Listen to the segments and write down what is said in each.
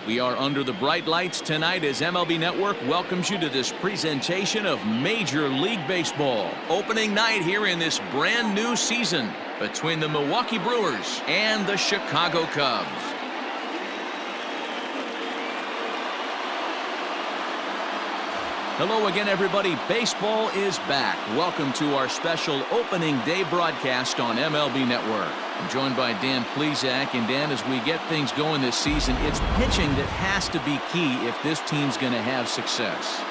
We are under the bright lights tonight as MLB Network welcomes you to this presentation of Major League Baseball. Opening night here in this brand new season between the Milwaukee Brewers and the Chicago Cubs. Hello again, everybody. Baseball is back. Welcome to our special opening day broadcast on MLB Network. I'm joined by Dan Plesac. And Dan, as we get things going this season, it's pitching that has to be key if this team's going to have success.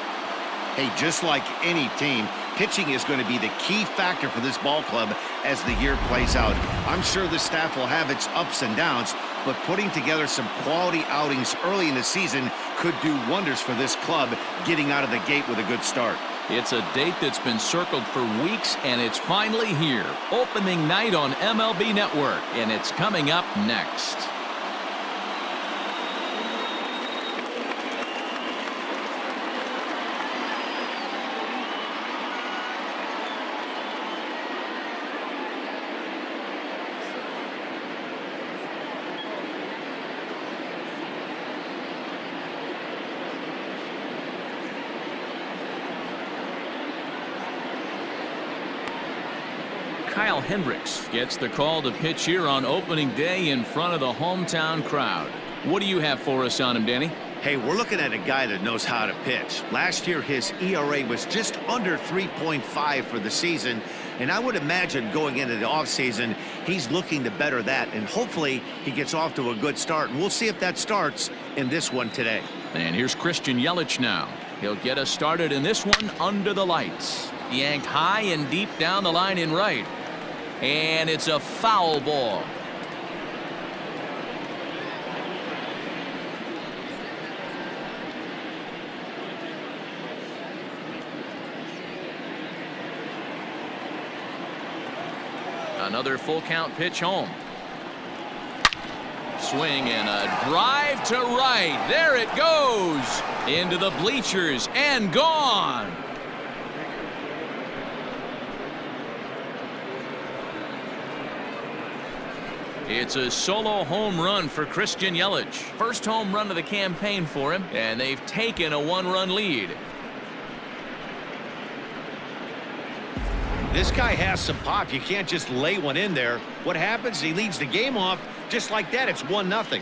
Hey, just like any team, pitching is going to be the key factor for this ball club as the year plays out. I'm sure the staff will have its ups and downs, but putting together some quality outings early in the season could do wonders for this club getting out of the gate with a good start. It's a date that's been circled for weeks, and it's finally here. Opening night on MLB Network, and it's coming up next. Kyle Hendricks gets the call to pitch here on opening day in front of the hometown crowd. What do you have for us on him, Danny? Hey, we're looking at a guy that knows how to pitch. Last year, his ERA was just under 3.5 for the season, and I would imagine going into the offseason, he's looking to better that, and hopefully he gets off to a good start, and we'll see if that starts in this one today. And here's Christian Yelich now. He'll get us started in this one under the lights. Yanked high and deep down the line in right. And it's a foul ball. Another full count pitch home. Swing and a drive to right. There it goes. Into the bleachers and gone. It's a solo home run for Christian Yelich. First home run of the campaign for him, and they've taken a one-run lead. This guy has some pop. You can't just lay one in there. What happens? He leads the game off just like that. It's 1-0.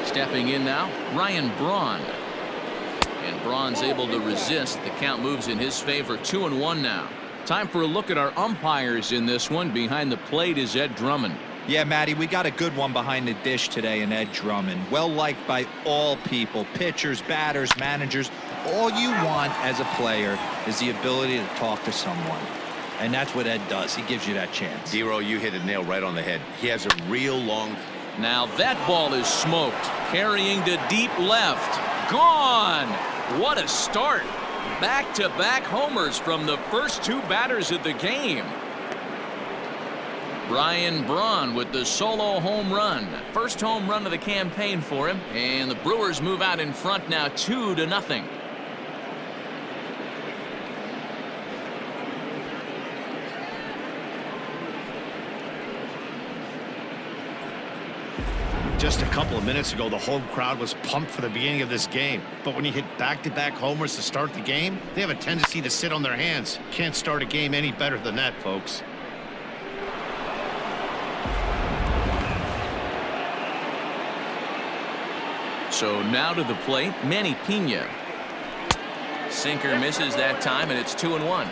Stepping in now, Ryan Braun. And Braun's able to resist. The count moves in his favor, 2-1 now. Time for a look at our umpires in this one. Behind the plate is Ed Drummond. Yeah, Matty, we got a good one behind the dish today in Ed Drummond. Well liked by all people, pitchers, batters, managers. All you want as a player is the ability to talk to someone. And that's what Ed does. He gives you that chance. Zero, you hit a nail right on the head. He has a real long... Now that ball is smoked. Carrying to deep left. Gone! What a start. Back-to-back homers from the first two batters of the game. Ryan Braun with the solo home run. First home run of the campaign for him. And the Brewers move out in front now 2-0. Just a couple of minutes ago, the home crowd was pumped for the beginning of this game. But when you hit back-to-back homers to start the game, they have a tendency to sit on their hands. Can't start a game any better than that, folks. So now to the plate, Manny Pena. Sinker misses that time, and it's 2-1.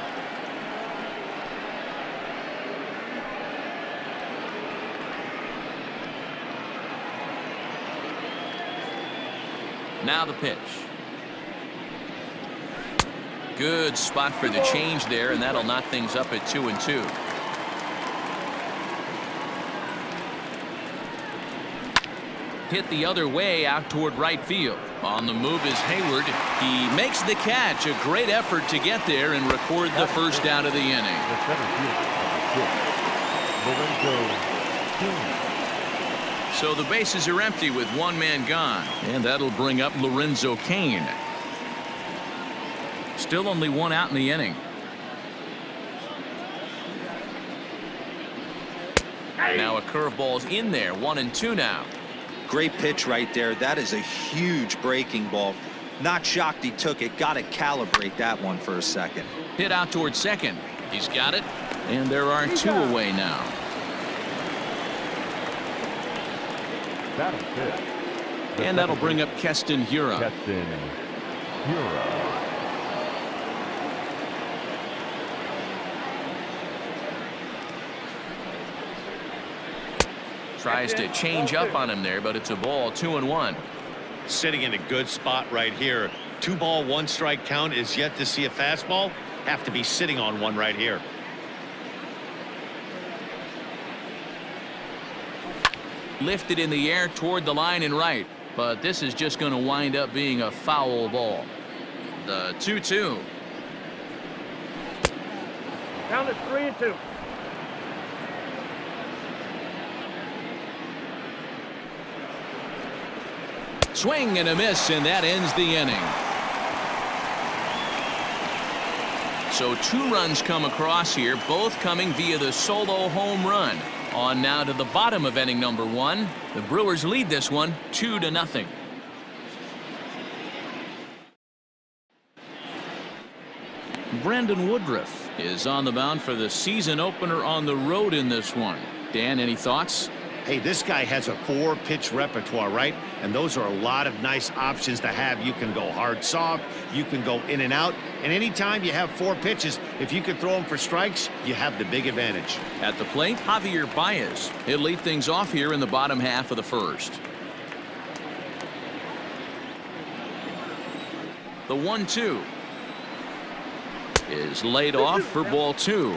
Now the pitch. Good spot for the change there, and that'll knock things up at 2-2. Hit the other way out toward right field. On the move is Hayward. He makes the catch. A great effort to get there and record the first out of the inning. So the bases are empty with one man gone, and that'll bring up Lorenzo Cain. Still only one out in the inning. Now a curveball's in there. 1-2 now. Great pitch right there. That is a huge breaking ball. Not shocked he took it. Got to calibrate that one for a second. Hit out towards second. He's got it. And there are two away now. And that'll bring up Keston Hiura. Tries to change up on him there, but it's a ball. 2-1. Sitting in a good spot right here. 2-ball, 1-strike count. Is yet to see a fastball. Have to be sitting on one right here. Lifted in the air toward the line and right, but this is just going to wind up being a foul ball. The 2-2. Count it 3-2. Swing and a miss, and that ends the inning. So 2 runs come across here, both coming via the solo home run. On now to the bottom of inning number 1. The Brewers lead this one 2-0. Brandon Woodruff is on the mound for the season opener on the road in this one. Dan, any thoughts? Hey, this guy has a 4-pitch repertoire, right? And those are a lot of nice options to have. You can go hard, soft. You can go in and out. And anytime you have 4 pitches, if you can throw them for strikes, you have the big advantage. At the plate, Javier Baez. He'll lead things off here in the bottom half of the first. The 1-2 is laid off for ball 2.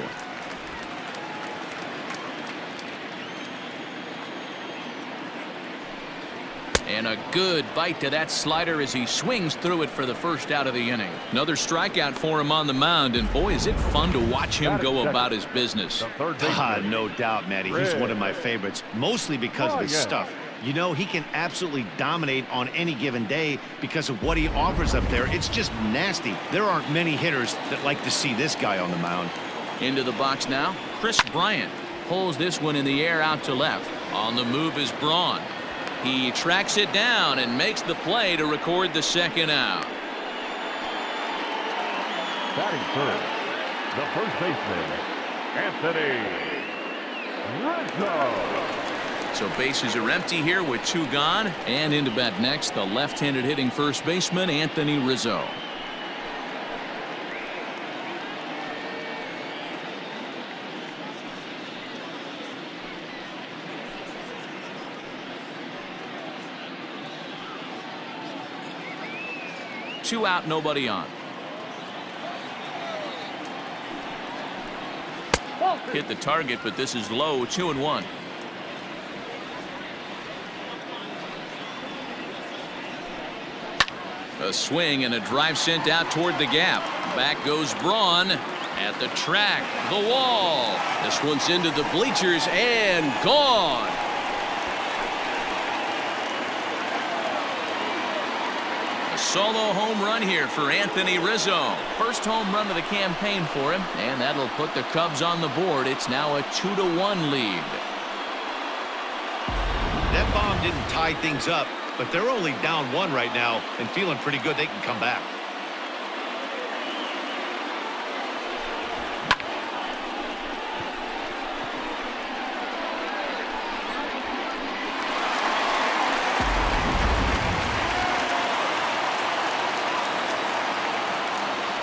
And a good bite to that slider as he swings through it for the first out of the inning. Another strikeout for him on the mound, and boy, is it fun to watch him go about his business. No doubt, Matty. He's one of my favorites, mostly because of his stuff. You know, he can absolutely dominate on any given day because of what he offers up there. It's just nasty. There aren't many hitters that like to see this guy on the mound. Into the box now, Chris Bryant pulls this one in the air out to left. On the move is Braun. He tracks it down and makes the play to record the second out. Batting first, the first baseman, Anthony Rizzo. So bases are empty here with 2 gone, and into bat next, the left-handed hitting first baseman, Anthony Rizzo. Two out, nobody on. Hit the target, but this is low. 2-1. A swing and a drive sent out toward the gap. Back goes Braun at the track, the wall. This one's into the bleachers and gone. Solo home run here for Anthony Rizzo. First home run of the campaign for him, and that'll put the Cubs on the board. It's now a 2-1 lead. That bomb didn't tie things up, but they're only down 1 right now and feeling pretty good they can come back.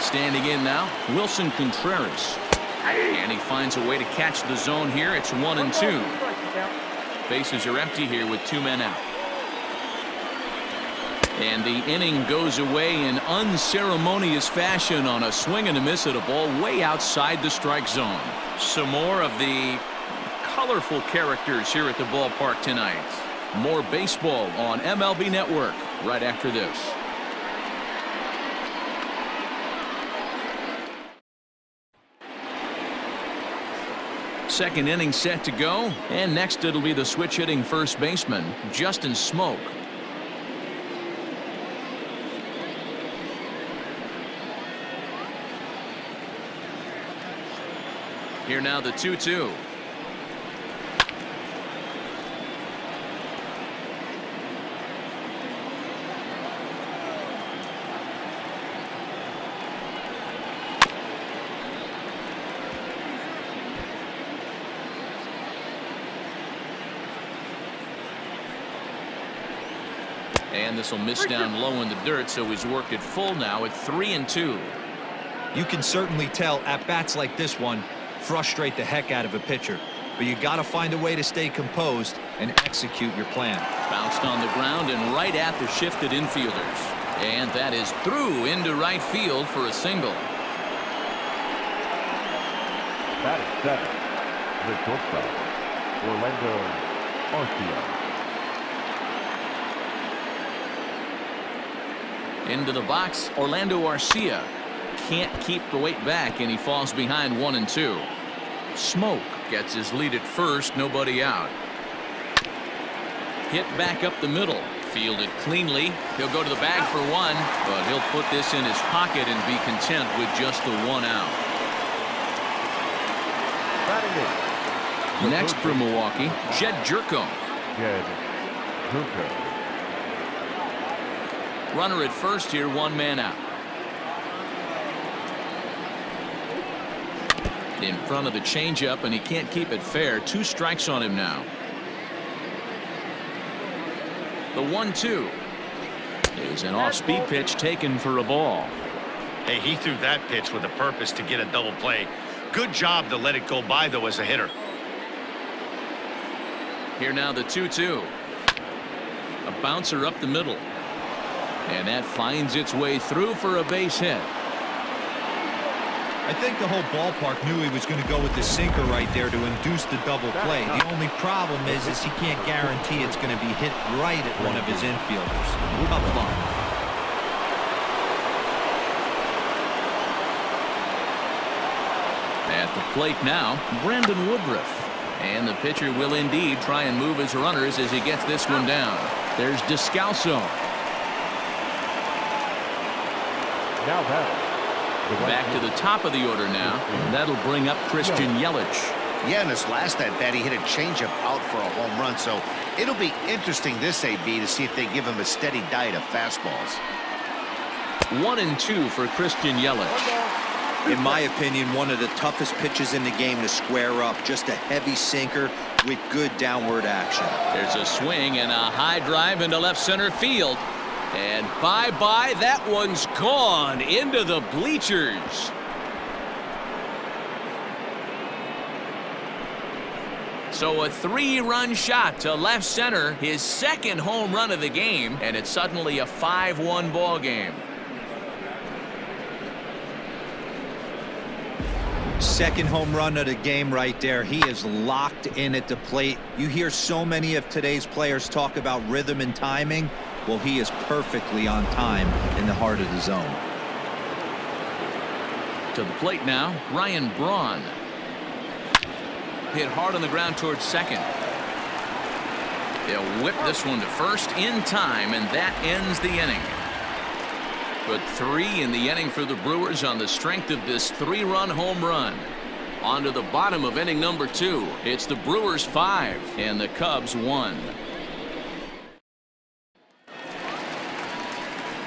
Standing in now, Wilson Contreras. And he finds a way to catch the zone here. It's 1-2. Bases are empty here with 2 men out. And the inning goes away in unceremonious fashion on a swing and a miss at a ball way outside the strike zone. Some more of the colorful characters here at the ballpark tonight. More baseball on MLB Network right after this. Second inning set to go, and next it'll be the switch hitting first baseman, Justin Smoke. Here now the 2-2. And this will miss down low in the dirt, so he's worked it full now at 3-2. You can certainly tell at bats like this one frustrate the heck out of a pitcher, but you got to find a way to stay composed and execute your plan. Bounced on the ground and right at the shifted infielders, and that is through into right field for a single. That is seven. The shortstop, Orlando Arcia. Into the box, Orlando Arcia can't keep the weight back, and he falls behind 1-2. Smoke gets his lead at first, nobody out. Hit back up the middle, fielded cleanly. He'll go to the bag for one, but he'll put this in his pocket and be content with just the 1 out. Next for Milwaukee, Jed Jerko. Runner at first here, 1 man out. In front of the changeup, and he can't keep it fair. 2 strikes on him now. The 1-2 is an off-speed pitch taken for a ball. Hey, he threw that pitch with a purpose to get a double play. Good job to let it go by, though, as a hitter. Here now the 2-2. A bouncer up the middle, and that finds its way through for a base hit. I think the whole ballpark knew he was going to go with the sinker right there to induce the double play. The only problem is he can't guarantee it's going to be hit right at one of his infielders. Tough luck. At the plate now, Brandon Woodruff. And the pitcher will indeed try and move his runners as he gets this one down. There's Descalso. Now that. Back to the top of the order now. And that'll bring up Christian Yelich. Yeah, in his last at bat, he hit a changeup out for a home run. So it'll be interesting this AB to see if they give him a steady diet of fastballs. 1-2 for Christian Yelich. In my opinion, one of the toughest pitches in the game to square up. Just a heavy sinker with good downward action. There's a swing and a high drive into left center field. And bye-bye, that one's gone into the bleachers. So a 3-run shot to left center, his second home run of the game, and it's suddenly a 5-1 ball game. Second home run of the game right there. He is locked in at the plate. You hear so many of today's players talk about rhythm and timing. Well, he is perfectly on time in the heart of the zone. To the plate now, Ryan Braun. Hit hard on the ground towards second. They'll whip this one to first in time, and that ends the inning. But 3 in the inning for the Brewers on the strength of this 3-run home run. On to the bottom of inning number 2. It's the Brewers 5 and the Cubs 1.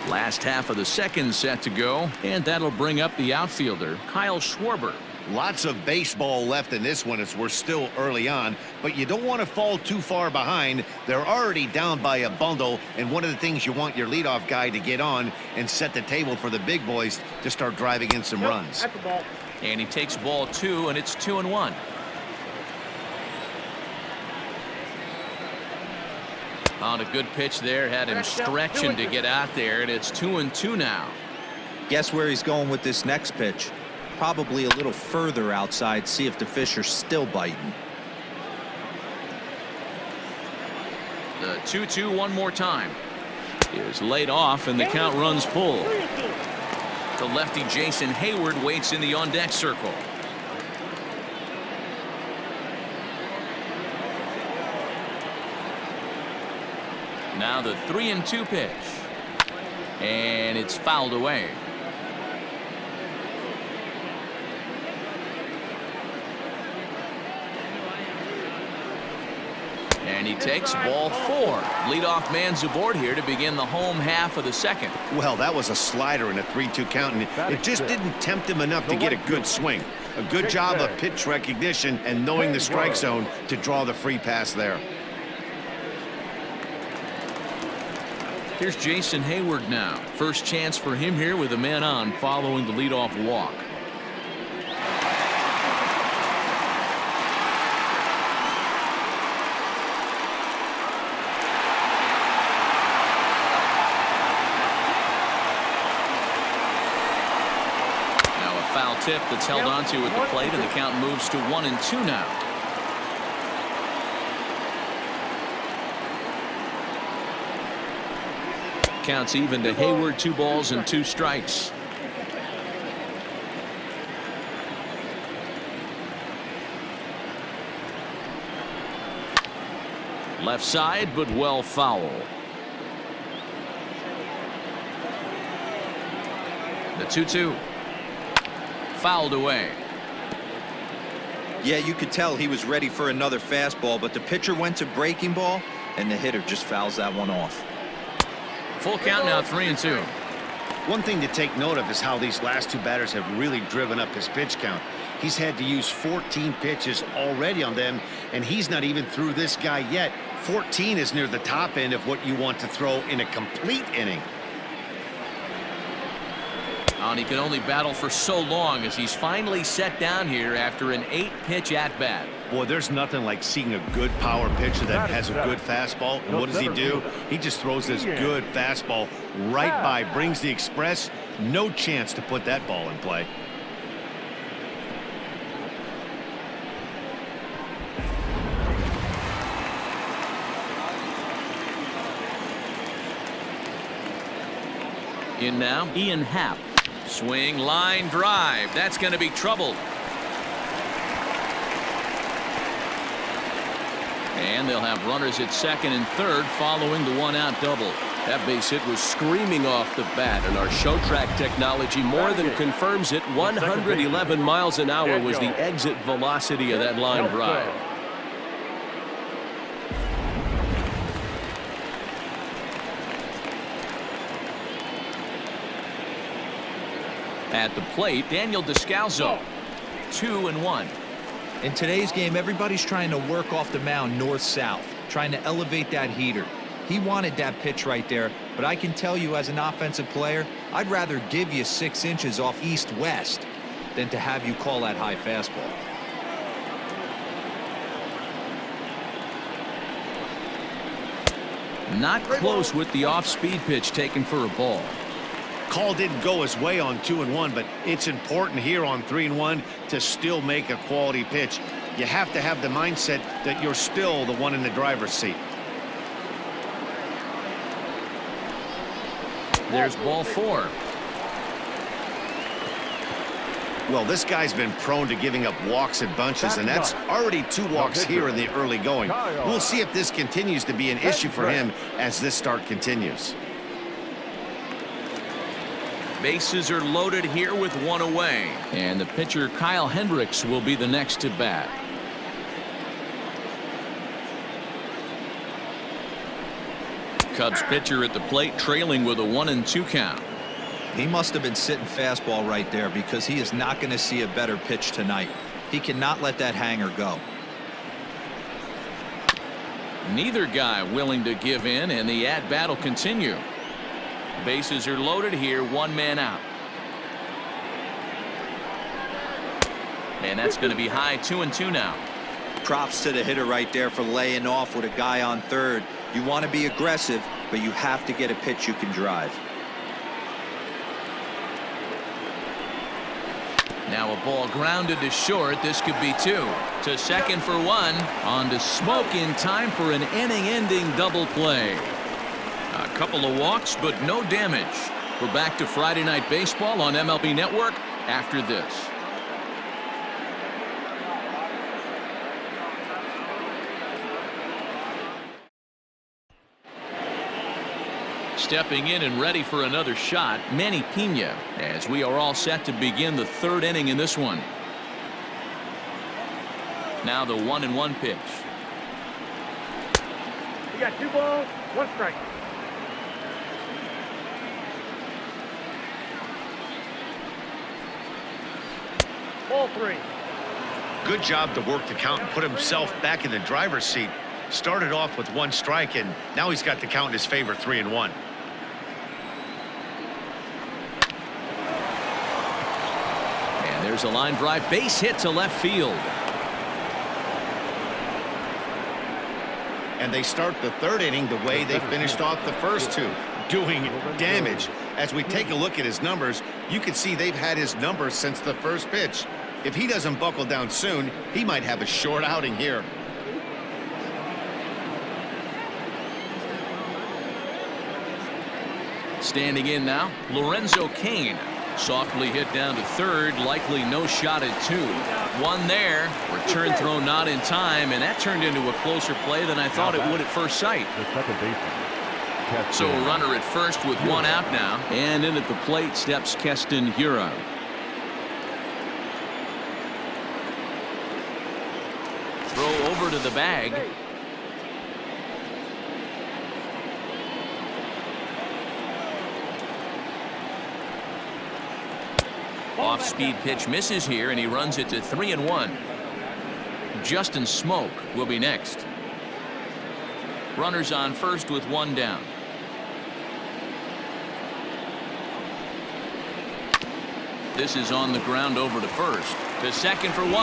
Last half of the second set to go, and that'll bring up the outfielder, Kyle Schwarber. Lots of baseball left in this one as we're still early on, but you don't want to fall too far behind. They're already down by a bundle, and one of the things you want your leadoff guy to get on and set the table for the big boys to start driving in some runs. At the ball. And he takes ball 2, and it's 2-1. On a good pitch there, had him stretching to get out there, and it's 2-2 now. Guess where he's going with this next pitch? Probably a little further outside, see if the fish are still biting. The 2-2 one more time. Is laid off, and the count runs full. The lefty Jason Hayward waits in the on-deck circle. Now the 3-2 pitch. And it's fouled away. And he takes ball 4. Leadoff man's aboard here to begin the home half of the second. Well, that was a slider in a 3-2 count, and it just didn't tempt him enough to get a good swing. A good job of pitch recognition and knowing the strike zone to draw the free pass there. Here's Jason Hayward now. First chance for him here with a man on following the leadoff walk. Now a foul tip that's held onto at the plate, and the count moves to 1-2 now. Counts even to Hayward. 2 balls and 2 strikes. Left side, but well foul. The 2-2. Fouled away. Yeah, you could tell he was ready for another fastball, but the pitcher went to breaking ball, and the hitter just fouls that one off. Full count now, 3-2. One thing to take note of is how these last 2 batters have really driven up his pitch count. He's had to use 14 pitches already on them, and he's not even through this guy yet. 14 is near the top end of what you want to throw in a complete inning. And he can only battle for so long as he's finally set down here after an 8-pitch at-bat. Boy, there's nothing like seeing a good power pitcher that has a good fastball. And what does he do? He just throws this good fastball right by, brings the express. No chance to put that ball in play. In now, Ian Happ. Swing, line drive. That's going to be trouble. And they'll have runners at second and third following the 1-out double. That base hit was screaming off the bat, and our show track technology more than confirms it. 111 miles an hour was the exit velocity of that line drive. At the plate, Daniel Descalzo. 2-1. In today's game, everybody's trying to work off the mound north-south, trying to elevate that heater. He wanted that pitch right there, but I can tell you as an offensive player, I'd rather give you 6 inches off east-west than to have you call that high fastball. Not close with the off-speed pitch taken for a ball. Call didn't go his way on 2-1, but it's important here on 3-1 to still make a quality pitch. You have to have the mindset that you're still the one in the driver's seat. There's ball 4. Well, this guy's been prone to giving up walks in bunches, and that's already 2 walks here in the early going. We'll see if this continues to be an issue for him as this start continues. Bases are loaded here with 1 away. And the pitcher, Kyle Hendricks, will be the next to bat. Cubs pitcher at the plate, trailing with a 1-2 count. He must have been sitting fastball right there, because he is not going to see a better pitch tonight. He cannot let that hanger go. Neither guy willing to give in, and the at-bat will continue. Bases are loaded here, 1 man out. And that's going to be high, 2-2 now. Props to the hitter right there for laying off with a guy on third. You want to be aggressive, but you have to get a pitch you can drive. Now a ball grounded to short. This could be 2. To second for 1. On to Smoke in time for an inning-ending double play. A couple of walks, but no damage. We're back to Friday Night Baseball on MLB Network after this. stepping in and ready for another shot, Manny Pena, as we are all set to begin the third inning in this one. Now the 1-1 pitch. You got 2 balls, 1 strike. Ball 3. Good job to work the count and put himself back in the driver's seat. Started off with 1 strike, and now he's got the count in his favor, 3-1. And there's a line drive, base hit to left field. And they start the third inning the way they finished off the first 2, doing damage. As we take a look at his numbers, you can see they've had his numbers since the first pitch. If he doesn't buckle down soon, he might have a short outing here. Standing in now, Lorenzo Cain. Softly hit down to third, likely no shot at 2. 1 there, return throw not in time, and that turned into a closer play than I thought it would at first sight. The second baseman. So a runner at first with 1 out now, and in at the plate steps Keston Hiura. Throw over to the bag. Off-speed pitch misses here, and he runs it to 3-1. Justin Smoke will be next. Runners on first with 1 down. This is on the ground over to first. To second for 1.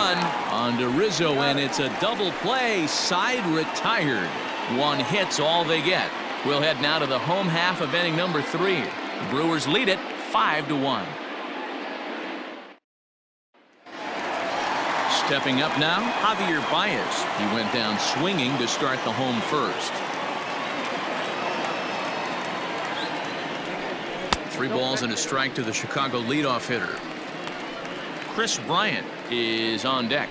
On to Rizzo, and it's a double play. Side retired. 1 hit's all they get. We'll head now to the home half of inning number 3. The Brewers lead it 5-1. Stepping up now, Javier Baez. He went down swinging to start the home first. 3 balls and a strike to the Chicago leadoff hitter. Chris Bryant is on deck.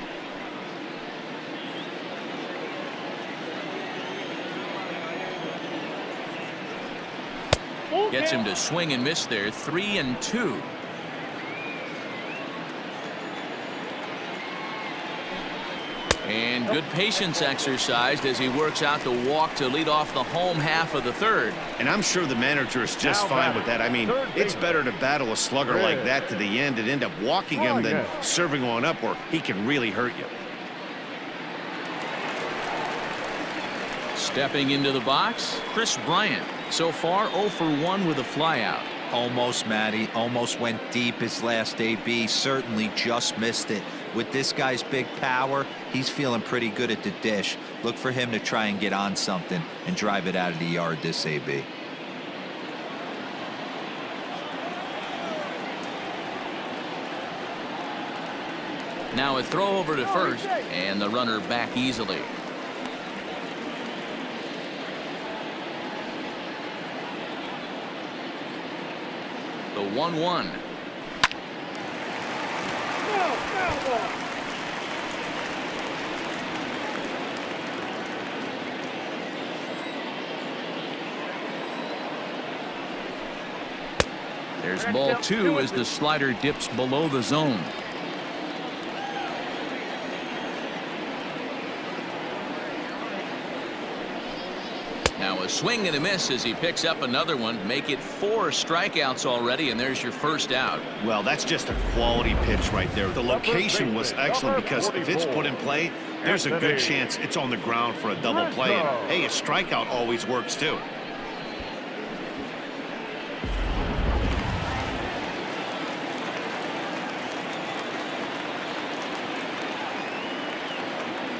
Gets him to swing and miss there. 3-2. And good patience exercised as he works out the walk to lead off the home half of the third. And I'm sure the manager is just fine with that. I mean, it's better to battle a slugger like that to the end and end up walking him than serving one up where he can really hurt you. Stepping into the box, Chris Bryant. So far 0 for 1 with a flyout. Almost, Matty. Almost went deep his last AB. Certainly just missed it. With this guy's big power, he's feeling pretty good at the dish. Look for him to try and get on something and drive it out of the yard this AB. Now a throw over to first, and the runner back easily. The 1-1. There's ball 2 as the slider dips below the zone. Now a swing and a miss as he picks up another one. Make it 4 strikeouts already, and there's your first out. Well, that's just a quality pitch right there. The location was excellent because if it's put in play, there's a good chance it's on the ground for a double play. And hey, a strikeout always works too.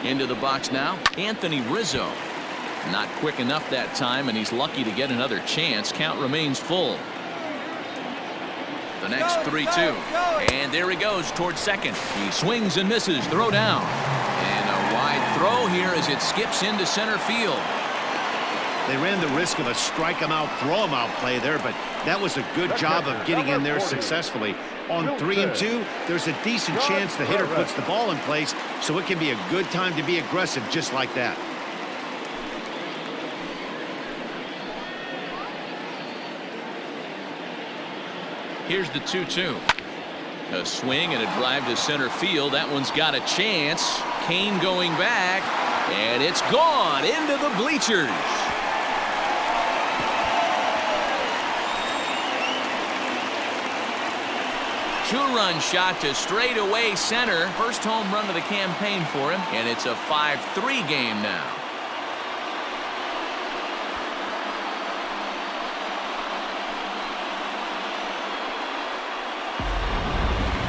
Into the box now, Anthony Rizzo. Not quick enough that time, and he's lucky to get another chance. Count remains full. The next 3-2. And there he goes towards second. He swings and misses. Throw down. And a wide throw here as it skips into center field. They ran the risk of a strike him out, throw him out play there, but that was a good job of getting in there successfully. On 3-2, there's a decent chance the hitter puts the ball in place, so it can be a good time to be aggressive just like that. Here's the 2-2. A swing and a drive to center field. That one's got a chance. Kane going back, and it's gone into the bleachers. Two-run shot to straightaway center. First home run of the campaign for him, and it's a 5-3 game now.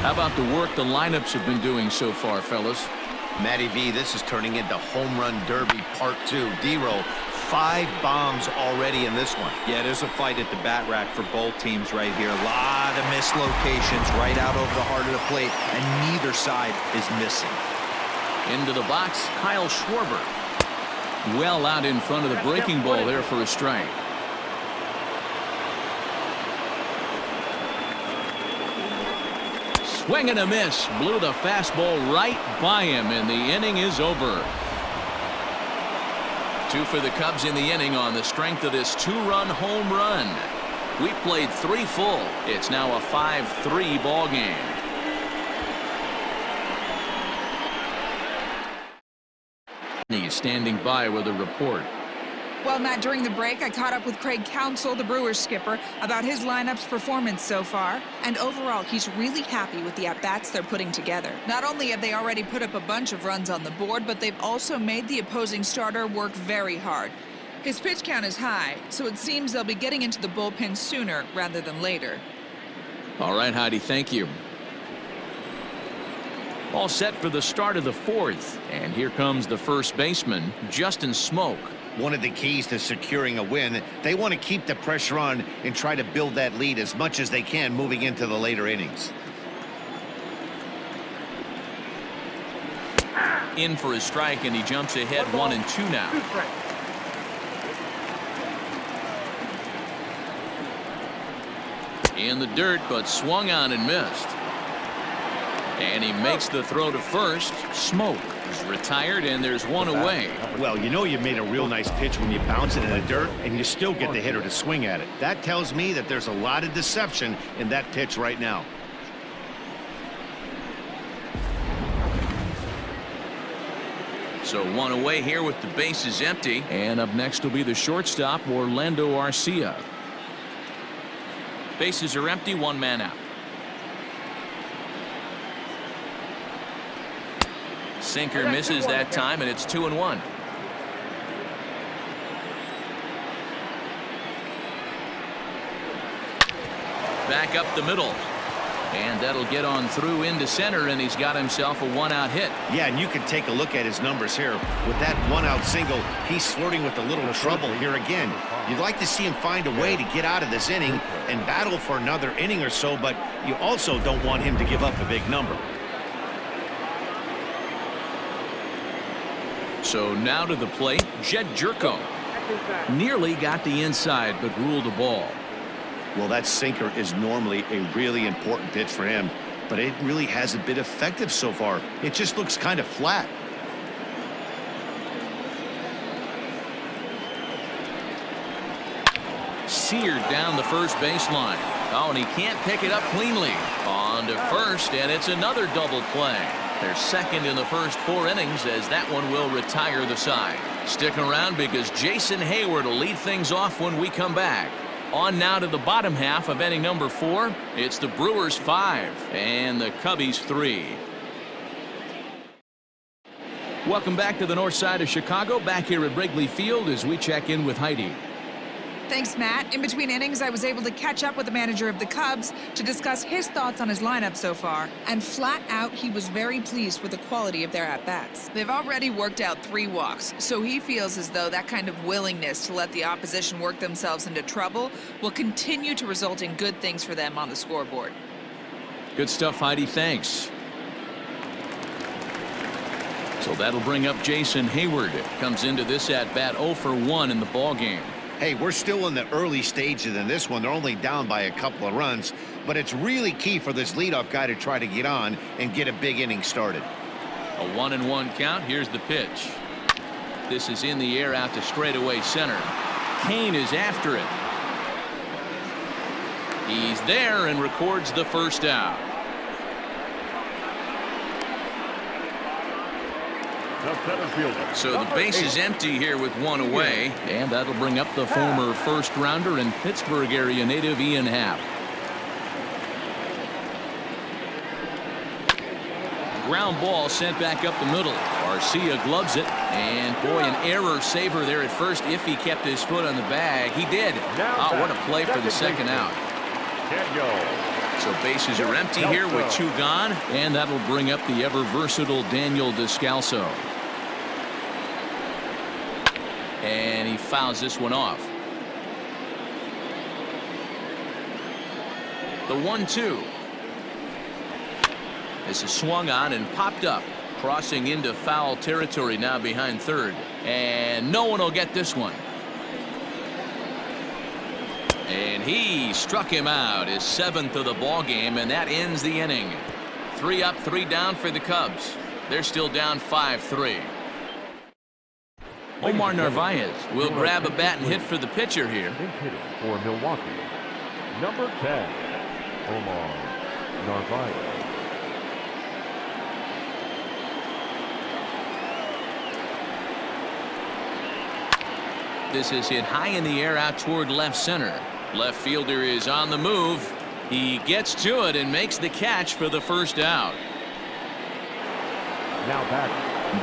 How about the work the lineups have been doing so far, fellas? Matty V, this is turning into home run derby part 2. D-Row, 5 bombs already in this one. Yeah, there's a fight at the bat rack for both teams right here. A lot of missed locations right out over the heart of the plate, and neither side is missing. Into the box, Kyle Schwarber. Well out in front of the breaking ball there for a strike. Swing and a miss. Blew the fastball right by him, and the inning is over. 2 for the Cubs in the inning on the strength of this 2-run home run. We played 3 full. It's now a 5-3 ball game. He's standing by with a report. Well, Matt, during the break, I caught up with Craig Counsell, the Brewers skipper, about his lineup's performance so far. And overall, he's really happy with the at-bats they're putting together. Not only have they already put up a bunch of runs on the board, but they've also made the opposing starter work very hard. His pitch count is high, so it seems they'll be getting into the bullpen sooner rather than later. All right, Heidi, thank you. All set for the start of the 4th. And here comes the first baseman, Justin Smoak. One of the keys to securing a win, they want to keep the pressure on and try to build that lead as much as they can moving into the later innings. In for a strike, and he jumps ahead 1-2 now. In the dirt, but swung on and missed. And he makes the throw to first. Smoak is retired, and there's one away. Well, you know you made a real nice pitch when you bounce it in the dirt and you still get the hitter to swing at it. That tells me that there's a lot of deception in that pitch right now. So one away here with the bases empty. And up next will be the shortstop, Orlando Arcia. Bases are empty, 1 man out. Sinker misses that time, and it's 2-1. Back up the middle. And that'll get on through into center, and he's got himself a 1-out hit. Yeah, and you can take a look at his numbers here. With that 1-out single, he's flirting with a little trouble here again. You'd like to see him find a way to get out of this inning and battle for another inning or so, but you also don't want him to give up a big number. So now to the plate, Jed Jerko. Nearly got the inside, but ruled a ball. Well, that sinker is normally a really important pitch for him, but it really hasn't been effective so far. It just looks kind of flat. Seared down the first baseline. Oh, and he can't pick it up cleanly. On to first, and it's another double play. They're second in the first 4 innings, as that one will retire the side. Stick around, because Jason Hayward will lead things off when we come back. On now to the bottom half of inning number 4. It's the Brewers 5 and the Cubbies 3. Welcome back to the north side of Chicago, back here at Wrigley Field as we check in with Heidi. Thanks, Matt. In between innings, I was able to catch up with the manager of the Cubs to discuss his thoughts on his lineup so far. And flat out, he was very pleased with the quality of their at-bats. They've already worked out 3 walks, so he feels as though that kind of willingness to let the opposition work themselves into trouble will continue to result in good things for them on the scoreboard. Good stuff, Heidi. Thanks. So that'll bring up Jason Hayward. Comes into this at-bat 0 for 1 in the ballgame. Hey, we're still in the early stages in this one. They're only down by a couple of runs, but it's really key for this leadoff guy to try to get on and get a big inning started. A 1-1 count. Here's the pitch. This is in the air out to straightaway center. Kane is after it. He's there and records the first out. So the base is empty here with one away, and that'll bring up the former first-rounder and Pittsburgh area native Ian Happ. Ground ball sent back up the middle. Garcia gloves it, and boy, an error saver there at first if he kept his foot on the bag. He did. Oh, what a play for the second out. So bases are empty here with two gone, and that'll bring up the ever-versatile Daniel Descalso. And he fouls this one off. The 1-2. This is swung on and popped up, crossing into foul territory now behind third. And no one will get this one. And he struck him out, his 7th of the ball game, and that ends the inning. 3 up, 3 down for the Cubs. They're still down 5-3. Omar Narvaez will grab a bat and hit for the pitcher here. For Milwaukee, number 10, Omar Narvaez. This is hit high in the air out toward left center. Left fielder is on the move. He gets to it and makes the catch for the first out. Now back.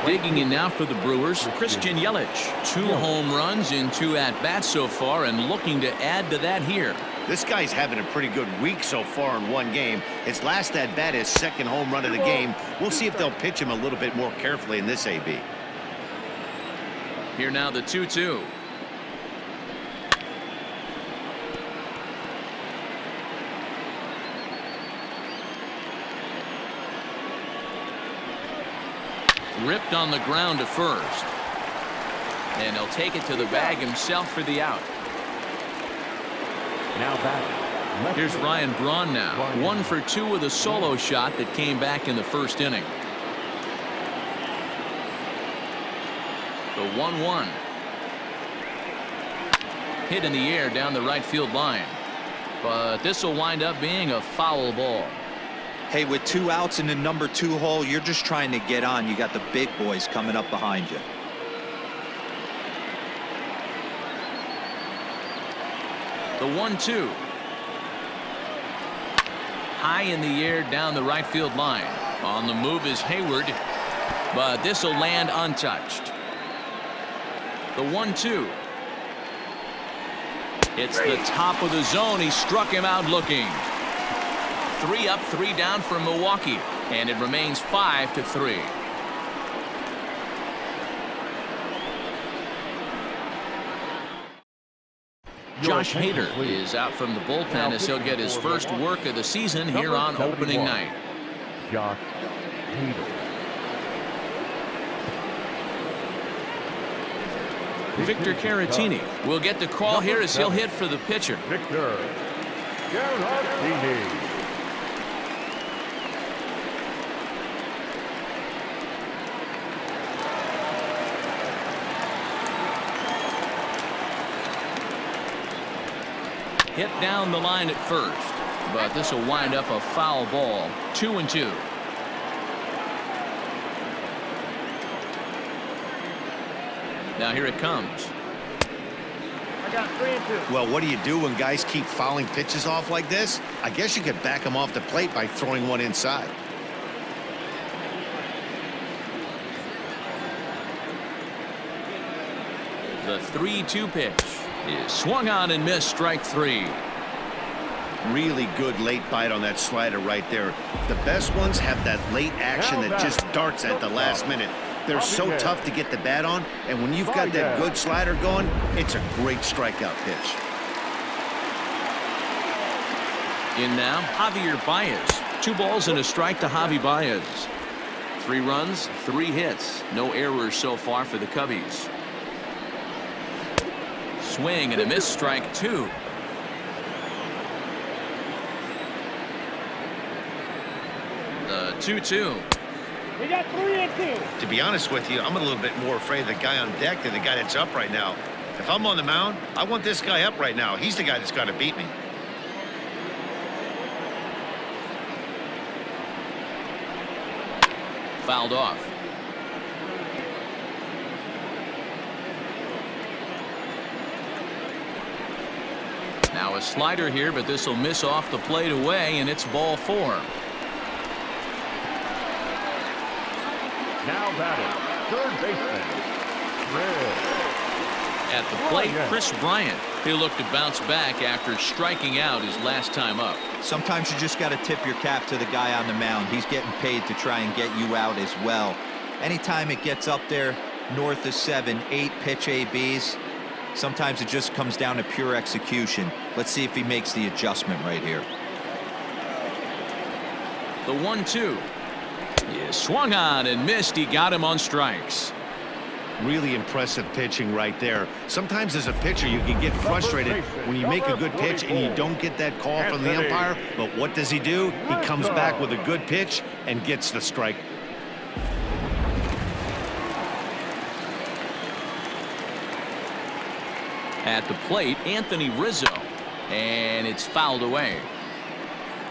Digging in now for the Brewers, Christian Yelich. 2 home runs in 2 at-bats so far and looking to add to that here. This guy's having a pretty good week so far in one game. His last at-bat is 2nd home run of the game. We'll see if they'll pitch him a little bit more carefully in this AB. Here now the 2-2. Ripped on the ground to first. And he'll take it to the bag himself for the out. Now back. Here's Ryan Braun now. 1 for 2 with a solo shot that came back in the first inning. The 1-1. Hit in the air down the right field line. But this will wind up being a foul ball. Hey, with 2 outs in the number 2 hole, you're just trying to get on. You got the big boys coming up behind you. The 1-2. High in the air down the right field line. On the move is Hayward, but this will land untouched. The 1-2. It's the top of the zone. He struck him out looking. 3 up, 3 down for Milwaukee, and it remains 5-3. Josh Hader is out from the bullpen as he'll get his first work of the season here on opening night. Josh Hader. Victor Caratini will get the call here as he'll hit for the pitcher. Victor Caratini. Hit down the line at first, but this will wind up a foul ball. 2-2. Now here it comes. I got 3-2. Well, what do you do when guys keep fouling pitches off like this? I guess you could back them off the plate by throwing one inside. The 3-2 pitch is swung on and missed, strike 3. Really good late bite on that slider right there. The best ones have that late action that just darts at the last minute. They're so tough to get the bat on, and when you've got that good slider going, it's a great strikeout pitch. In now, Javier Baez. 2 balls and a strike to Javi Baez. 3 runs, 3 hits. No errors so far for the Cubbies. Swing and a miss, strike 2. The 2-2. We got 3-2. To be honest with you, I'm a little bit more afraid of the guy on deck than the guy that's up right now. If I'm on the mound, I want this guy up right now. He's the guy that's got to beat me. fouled off. Now a slider here, but this will miss off the plate away, and it's ball 4. Now batting, third baseman, At the plate, Chris Bryant. He'll look to bounce back after striking out his last time up. Sometimes you just got to tip your cap to the guy on the mound. He's getting paid to try and get you out as well. Anytime it gets up there north of 7, 8 pitch ABs, sometimes it just comes down to pure execution. Let's see if he makes the adjustment right here. The 1-2. He swung on and missed. He got him on strikes. Really impressive pitching right there. Sometimes as a pitcher you can get frustrated when you make a good pitch and you don't get that call from the umpire. But what does he do? He comes back with a good pitch and gets the strike. At the plate, Anthony Rizzo. And it's fouled away.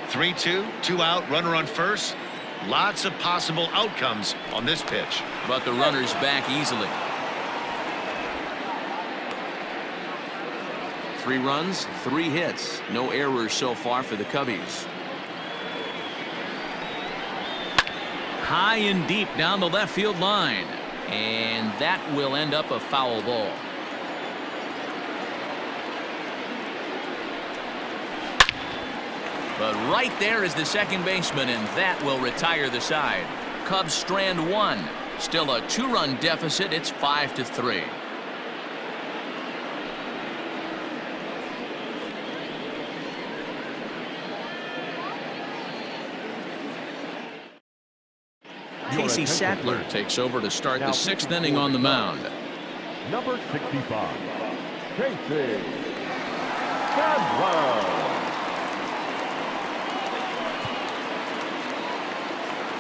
3-2, 2 out, runner on first. Lots of possible outcomes on this pitch. But the runner's back easily. 3 runs, 3 hits. No errors so far for the Cubbies. High and deep down the left field line. And that will end up a foul ball. But right there is the second baseman, and that will retire the side. Cubs strand 1. Still a 2-run deficit. It's 5-3. Casey Sattler takes over to start the 6th inning on the mound. number 65, Casey Sattler.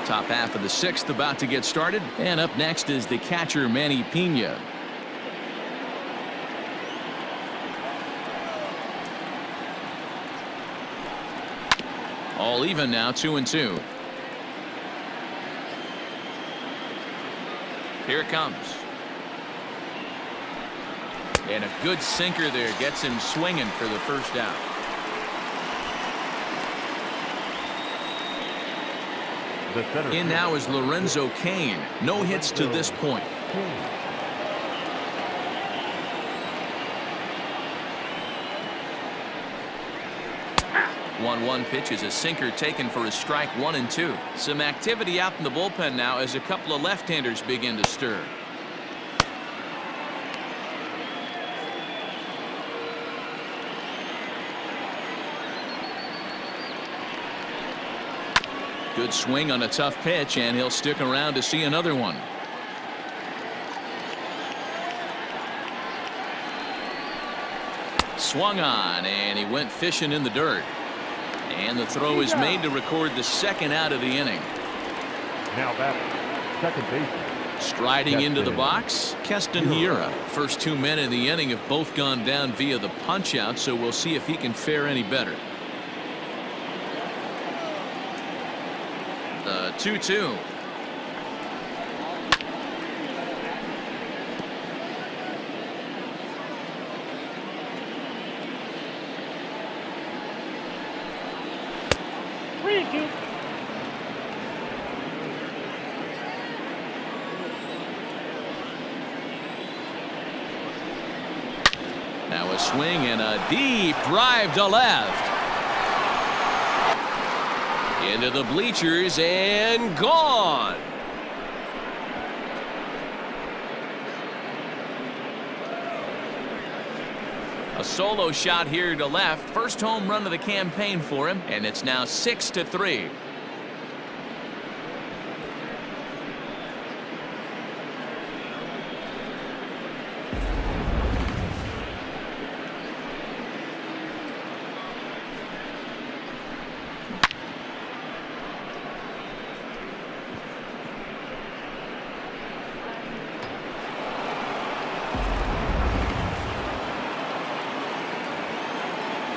Top half of the 6th about to get started, and up next is the catcher Manny Pena. All even now, 2-2. Here it comes. And a good sinker there gets him swinging for the first out. In now is Lorenzo Cain. No hits to this point. 1-1 pitch is a sinker taken for a strike. 1-2. Some activity out in the bullpen now as a couple of left-handers begin to stir. Good swing on a tough pitch, and he'll stick around to see another one. Swung on, and he went fishing in the dirt. And the throw is made to record the 2nd out of the inning. Now batting, second baseman. Striding into the box, Keston Hiura. First 2 men in the inning have both gone down via the punch-out, so we'll see if he can fare any better. 2-2. Now a swing and a deep drive to left. Into the bleachers and gone. A solo shot here to left. First home run of the campaign for him, and it's now 6-3.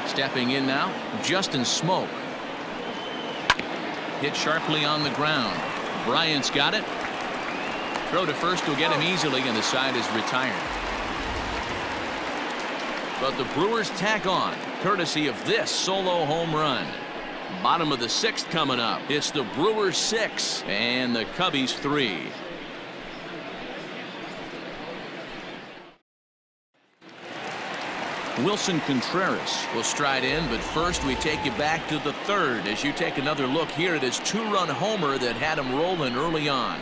Stepping in now, Justin Smoke. Hit sharply on the ground. Bryant's got it. Throw to first will get him easily, and the side is retired. But the Brewers tack on, courtesy of this solo home run. Bottom of the 6th coming up. It's the Brewers 6 and the Cubbies 3. Wilson Contreras will stride in, but first we take you back to the 3rd as you take another look here at his 2-run homer that had him rolling early on.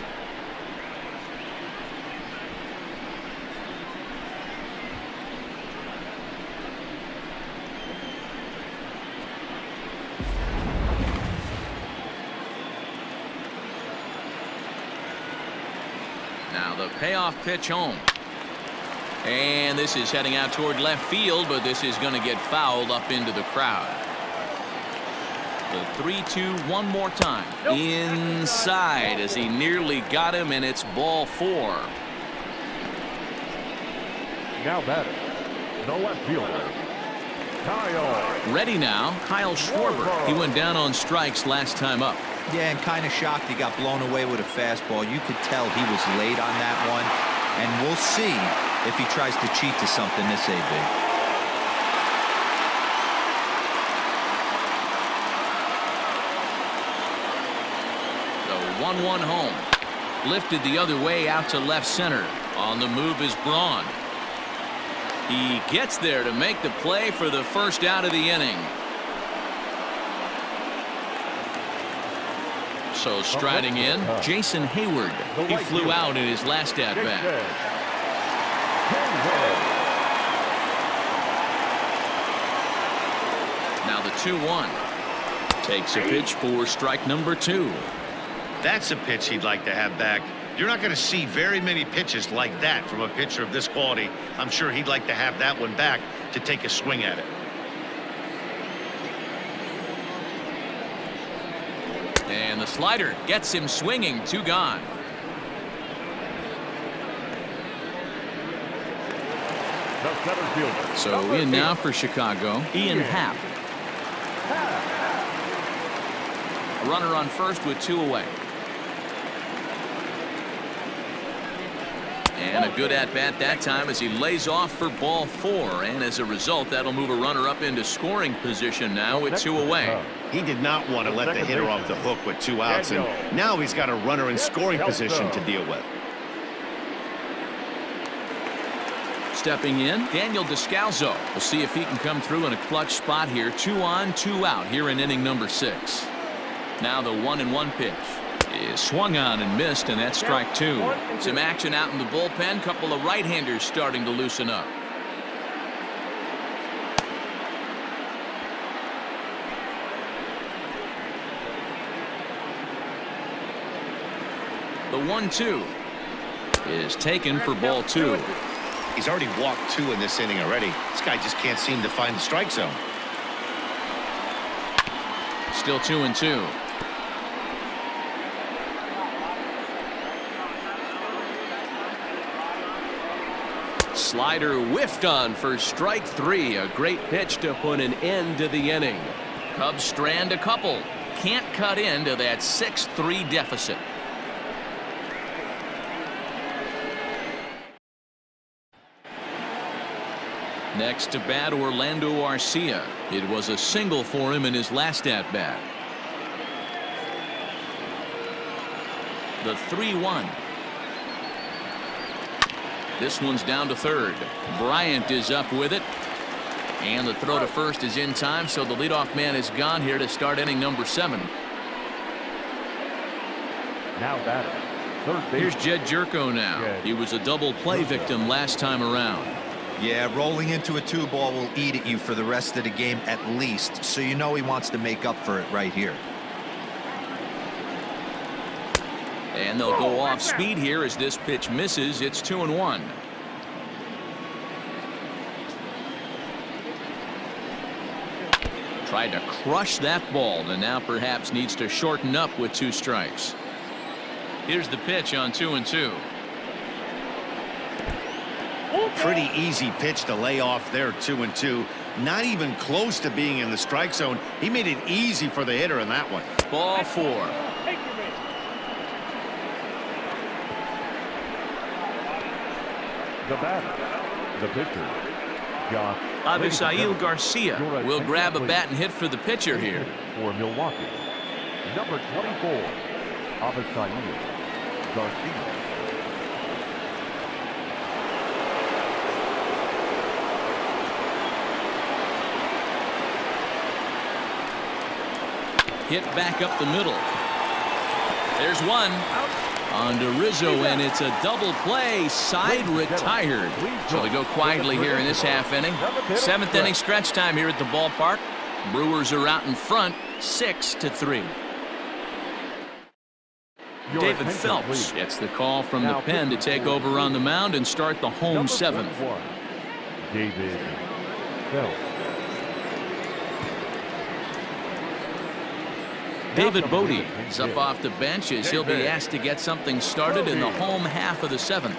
Now the payoff pitch home. And this is heading out toward left field, but this is going to get fouled up into the crowd. The 3-2 one more time. Inside as he nearly got him, and it's ball 4. Now batting, the left fielder, Kyle. Ready now, Kyle Schwarber. He went down on strikes last time up. Yeah, and kind of shocked he got blown away with a fastball. You could tell he was late on that one, and we'll see if he tries to cheat to something this AB. The 1-1 home. Lifted the other way out to left center. On the move is Braun. He gets there to make the play for the first out of the inning. So striding in, Jason Hayward. He flew out in his last at-bat. Now the 2-1. Takes a pitch for strike number 2. That's a pitch he'd like to have back. You're not going to see very many pitches like that from a pitcher of this quality. I'm sure he'd like to have that one back to take a swing at it. And the slider gets him swinging. 2 gone. So in now for Chicago, Ian Happ. Runner on first with 2 away. And a good at-bat that time as he lays off for ball 4. And as a result, that'll move a runner up into scoring position now with 2 away. He did not want to let the hitter off the hook with 2 outs, and now he's got a runner in scoring position to deal with. Stepping in, Daniel Descalzo. We'll see if he can come through in a clutch spot here. 2 on, 2 out here in inning number 6. Now the 1-1 pitch is swung on and missed, and that's strike 2. Some action out in the bullpen. Couple of right-handers starting to loosen up. The 1-2 is taken for ball 2. He's already walked 2 in this inning already. This guy just can't seem to find the strike zone. Still 2-2. Slider whiffed on for strike 3. A great pitch to put an end to the inning. Cubs strand a couple. Can't cut into that 6-3 deficit. Next to bat, Orlando Arcia. It was a single for him in his last at-bat. The 3-1. This one's down to third. Bryant is up with it. And the throw to first is in time, so the leadoff man is gone here to start inning number 7. Now batting, third base. Here's Jed Jerko now. He was a double play victim last time around. Yeah, rolling into a 2-ball will eat at you for the rest of the game at least, so you know he wants to make up for it right here. And they'll go off speed here as this pitch misses. It's 2-1. Tried to crush that ball, and now perhaps needs to shorten up with 2 strikes. Here's the pitch on 2-2. Pretty easy pitch to lay off there. 2-2. Not even close to being in the strike zone. He made it easy for the hitter in that one. Ball 4. The batter, the pitcher, Josh. Avisail Garcia will grab a bat and hit for the pitcher here. For Milwaukee, number 24, Avisail Garcia. Hit back up the middle. There's one. On to Rizzo, and it's a double play. Side retired. So they go quietly here in this half inning. 7th inning stretch time here at the ballpark. Brewers are out in front, 6-3. David Phelps gets the call from the pen to take over on the mound and start the home 7th. David Phelps. David Bodie is up off the bench as he'll be asked to get something started in the home half of the 7th.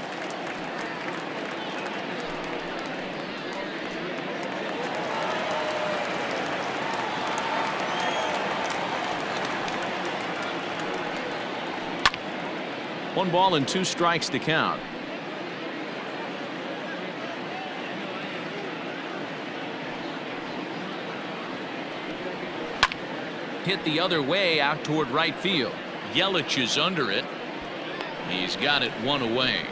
One ball and 2 strikes to count. Hit the other way out toward right field. Yelich is under it. He's got it 1 away.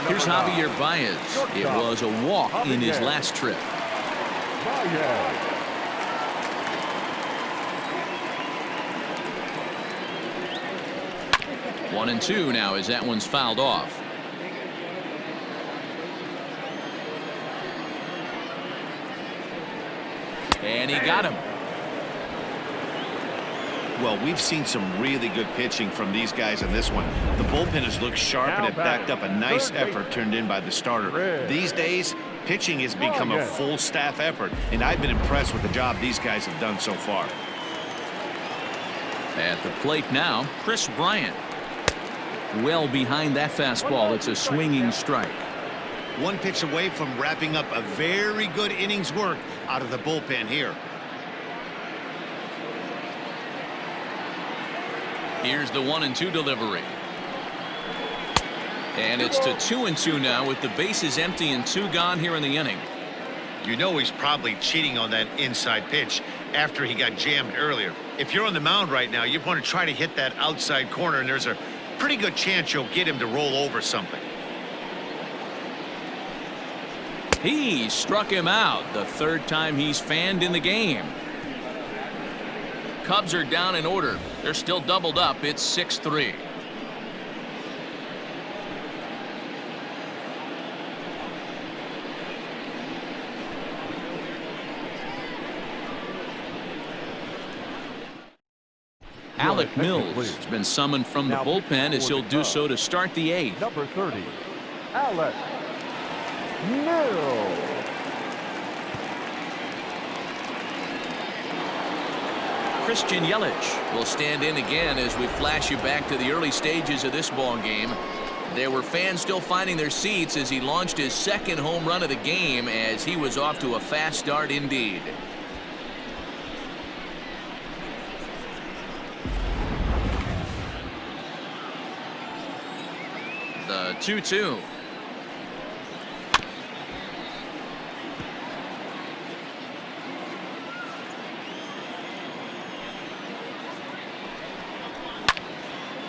Here's Javier Baez. It was a walk in his last trip. 1-2 now as that one's fouled off. And he got him. Well, we've seen some really good pitching from these guys in this one. The bullpen has looked sharp and it backed up a nice effort turned in by the starter. These days, pitching has become a full staff effort, and I've been impressed with the job these guys have done so far. At the plate now, Chris Bryant. Well behind that fastball. It's a swinging strike. One pitch away from wrapping up a very good innings work out of the bullpen here. Here's the 1-2 delivery. And it's to 2-2 now with the bases empty and 2 gone here in the inning. You know he's probably cheating on that inside pitch after he got jammed earlier. If you're on the mound right now, you want to try to hit that outside corner, and there's a pretty good chance you'll get him to roll over something. He struck him out, the 3rd time he's fanned in the game. Cubs are down in order. They're still doubled up. It's 6-3. Alec Mills has been summoned from the bullpen as he'll do so to start the 8th. Number 30, Alec Mills. Christian Yelich will stand in again as we flash you back to the early stages of this ball game. There were fans still finding their seats as he launched his 2nd home run of the game as he was off to a fast start indeed. The 2-2.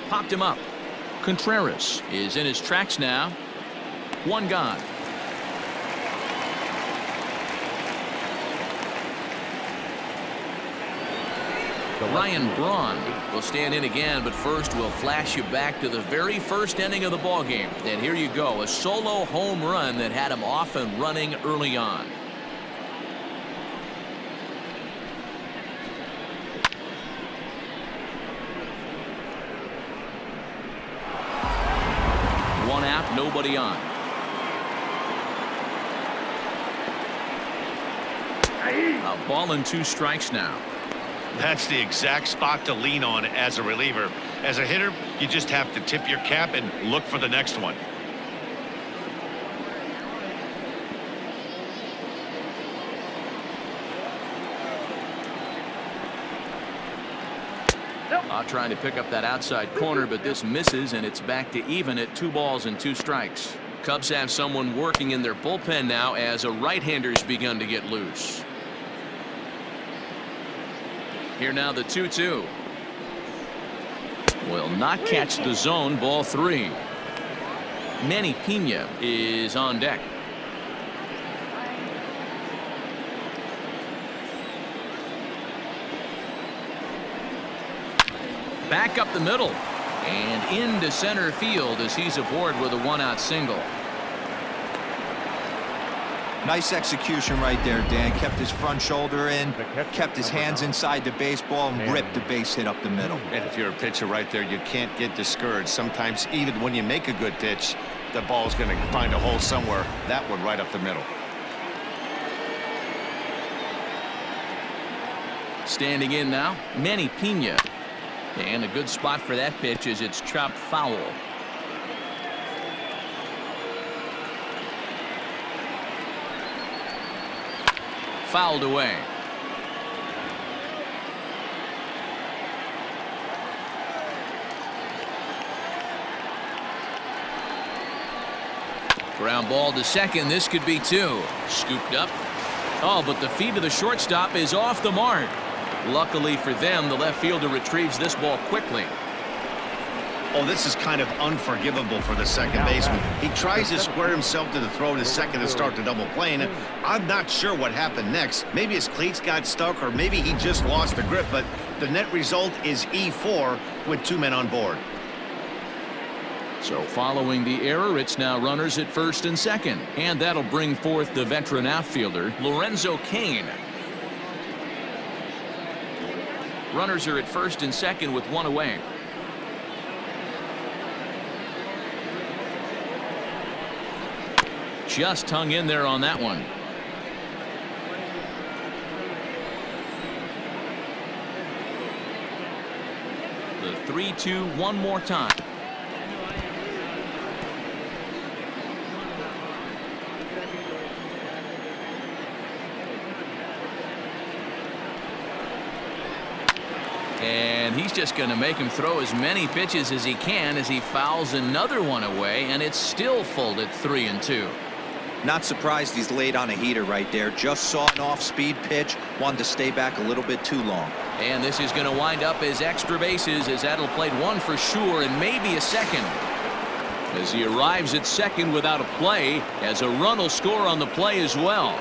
Popped him up. Contreras is in his tracks now. 1 gone. Ryan Braun will stand in again, but first we'll flash you back to the very first inning of the ball game. And here you go, a solo home run that had him off and running early on. One out, nobody on. A ball and 2 strikes now. That's the exact spot to lean on as a reliever. As a hitter, you just have to tip your cap and look for the next one. Trying to pick up that outside corner, but this misses, and it's back to even at 2 balls and 2 strikes. Cubs have someone working in their bullpen now as a right-hander's begun to get loose. Here now the 2-2. Will not catch the zone. Ball 3. Manny Pena is on deck. Back up the middle and into center field as he's aboard with a 1-out single. Nice execution right there, Dan. Kept his front shoulder in, kept his hands inside the baseball, and ripped the base hit up the middle. And if you're a pitcher right there, you can't get discouraged. Sometimes even when you make a good pitch, the ball's going to find a hole somewhere. That one right up the middle. Standing in now, Manny Pena. And a good spot for that pitch as it's chopped foul. Fouled away. Ground ball to second. This could be 2. Scooped up. Oh, but the feet of the shortstop is off the mark. Luckily for them, the left fielder retrieves this ball quickly. Oh, this is kind of unforgivable for the second baseman. He tries to square himself to the throw to second and start the double play, and I'm not sure what happened next. Maybe his cleats got stuck, or maybe he just lost the grip, but the net result is E4 with 2 men on board. So following the error, it's now runners at first and second, and that'll bring forth the veteran outfielder, Lorenzo Cain. Runners are at first and second with 1 away. Just hung in there on that one. The 3-2 one more time. And he's just going to make him throw as many pitches as he can as he fouls another one away, and it's still full at 3-2. Not surprised he's laid on a heater right there. Just saw an off-speed pitch, wanted to stay back a little bit too long. And this is going to wind up as extra bases, as that'll play 1 for sure and maybe a second. As he arrives at second without a play, as a run will score on the play as well.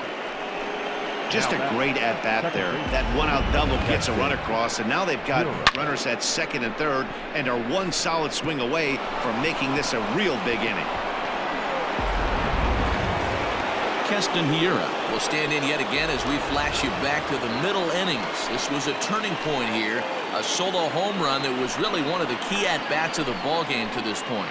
Just a great at-bat there. That 1-out double gets a run across, and now they've got runners at second and third and are 1 solid swing away from making this a real big inning. Keston Hiura will stand in yet again as we flash you back to the middle innings. This was a turning point here, a solo home run that was really one of the key at-bats of the ballgame to this point.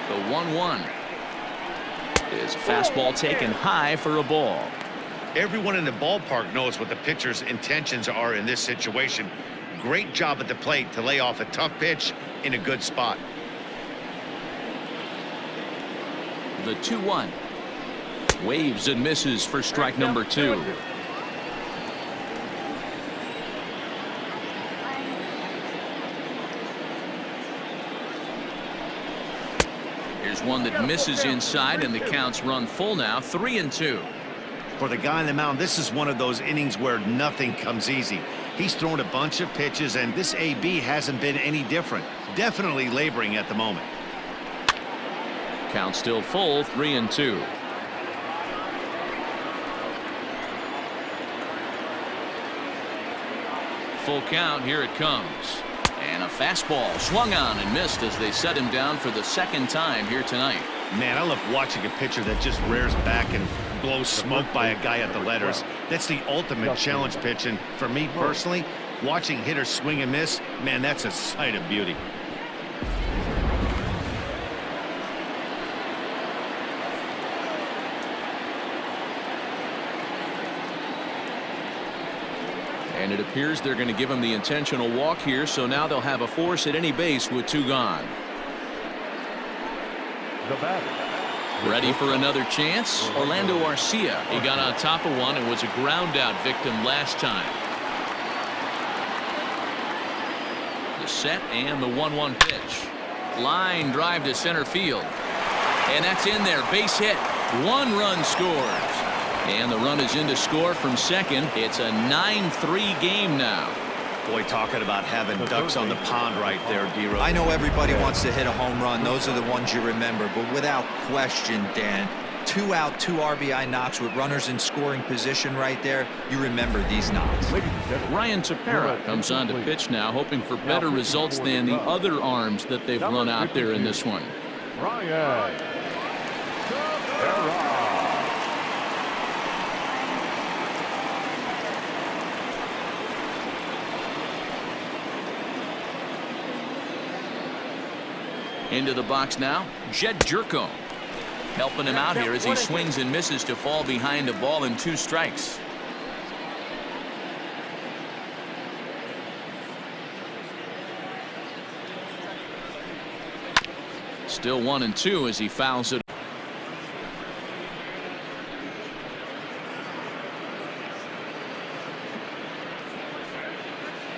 The 1-1 is a fastball taken high for a ball. Everyone in the ballpark knows what the pitcher's intentions are in this situation. Great job at the plate to lay off a tough pitch in a good spot. The 2-1 waves and misses for strike number 2. Here's one that misses inside, and the count's run full now, 3-2. For the guy on the mound, this is one of those innings where nothing comes easy. He's thrown a bunch of pitches, and this AB hasn't been any different. Definitely laboring at the moment. Count still full, 3-2. Full count, here it comes. And a fastball swung on and missed as they set him down for the second time here tonight. Man, I love watching a pitcher that just rears back and blows smoke by a guy at the letters. That's the ultimate challenge pitch, and for me personally, watching hitters swing and miss, man, that's a sight of beauty. And it appears they're going to give him the intentional walk here, so now they'll have a force at any base with 2 gone. The batter. Ready for another chance? Orlando Arcia. He got on top of one and was a ground out victim last time. The set and the 1-1 pitch. Line drive to center field. And that's in there. Base hit. 1 run scores. And the run is in to score from second. It's a 9-3 game now. Boy, talking about having ducks on the pond right there, D-Rose. I know everybody wants to hit a home run. Those are the ones you remember. But without question, Dan, 2 out, 2 RBI knocks with runners in scoring position right there. You remember these knocks. Ryan Tepera comes on to pitch now, hoping for better results than the other arms that they've run out there in this one. Ryan Tepera. Into the box now, Jed Jerko. Helping him out here as he swings and misses to fall behind a ball and 2 strikes. Still 1-2 as he fouls it.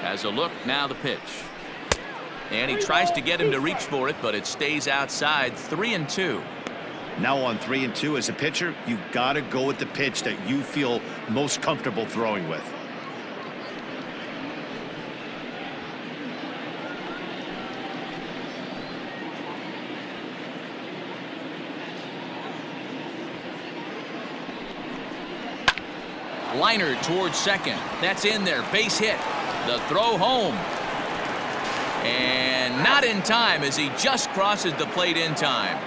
Has a look, now the pitch. And he tries to get him to reach for it, but it stays outside. 3-2. Now on 3-2 as a pitcher, you've got to go with the pitch that you feel most comfortable throwing with. Liner towards second. That's in there. Base hit. The throw home. And not in time as he just crosses the plate in time.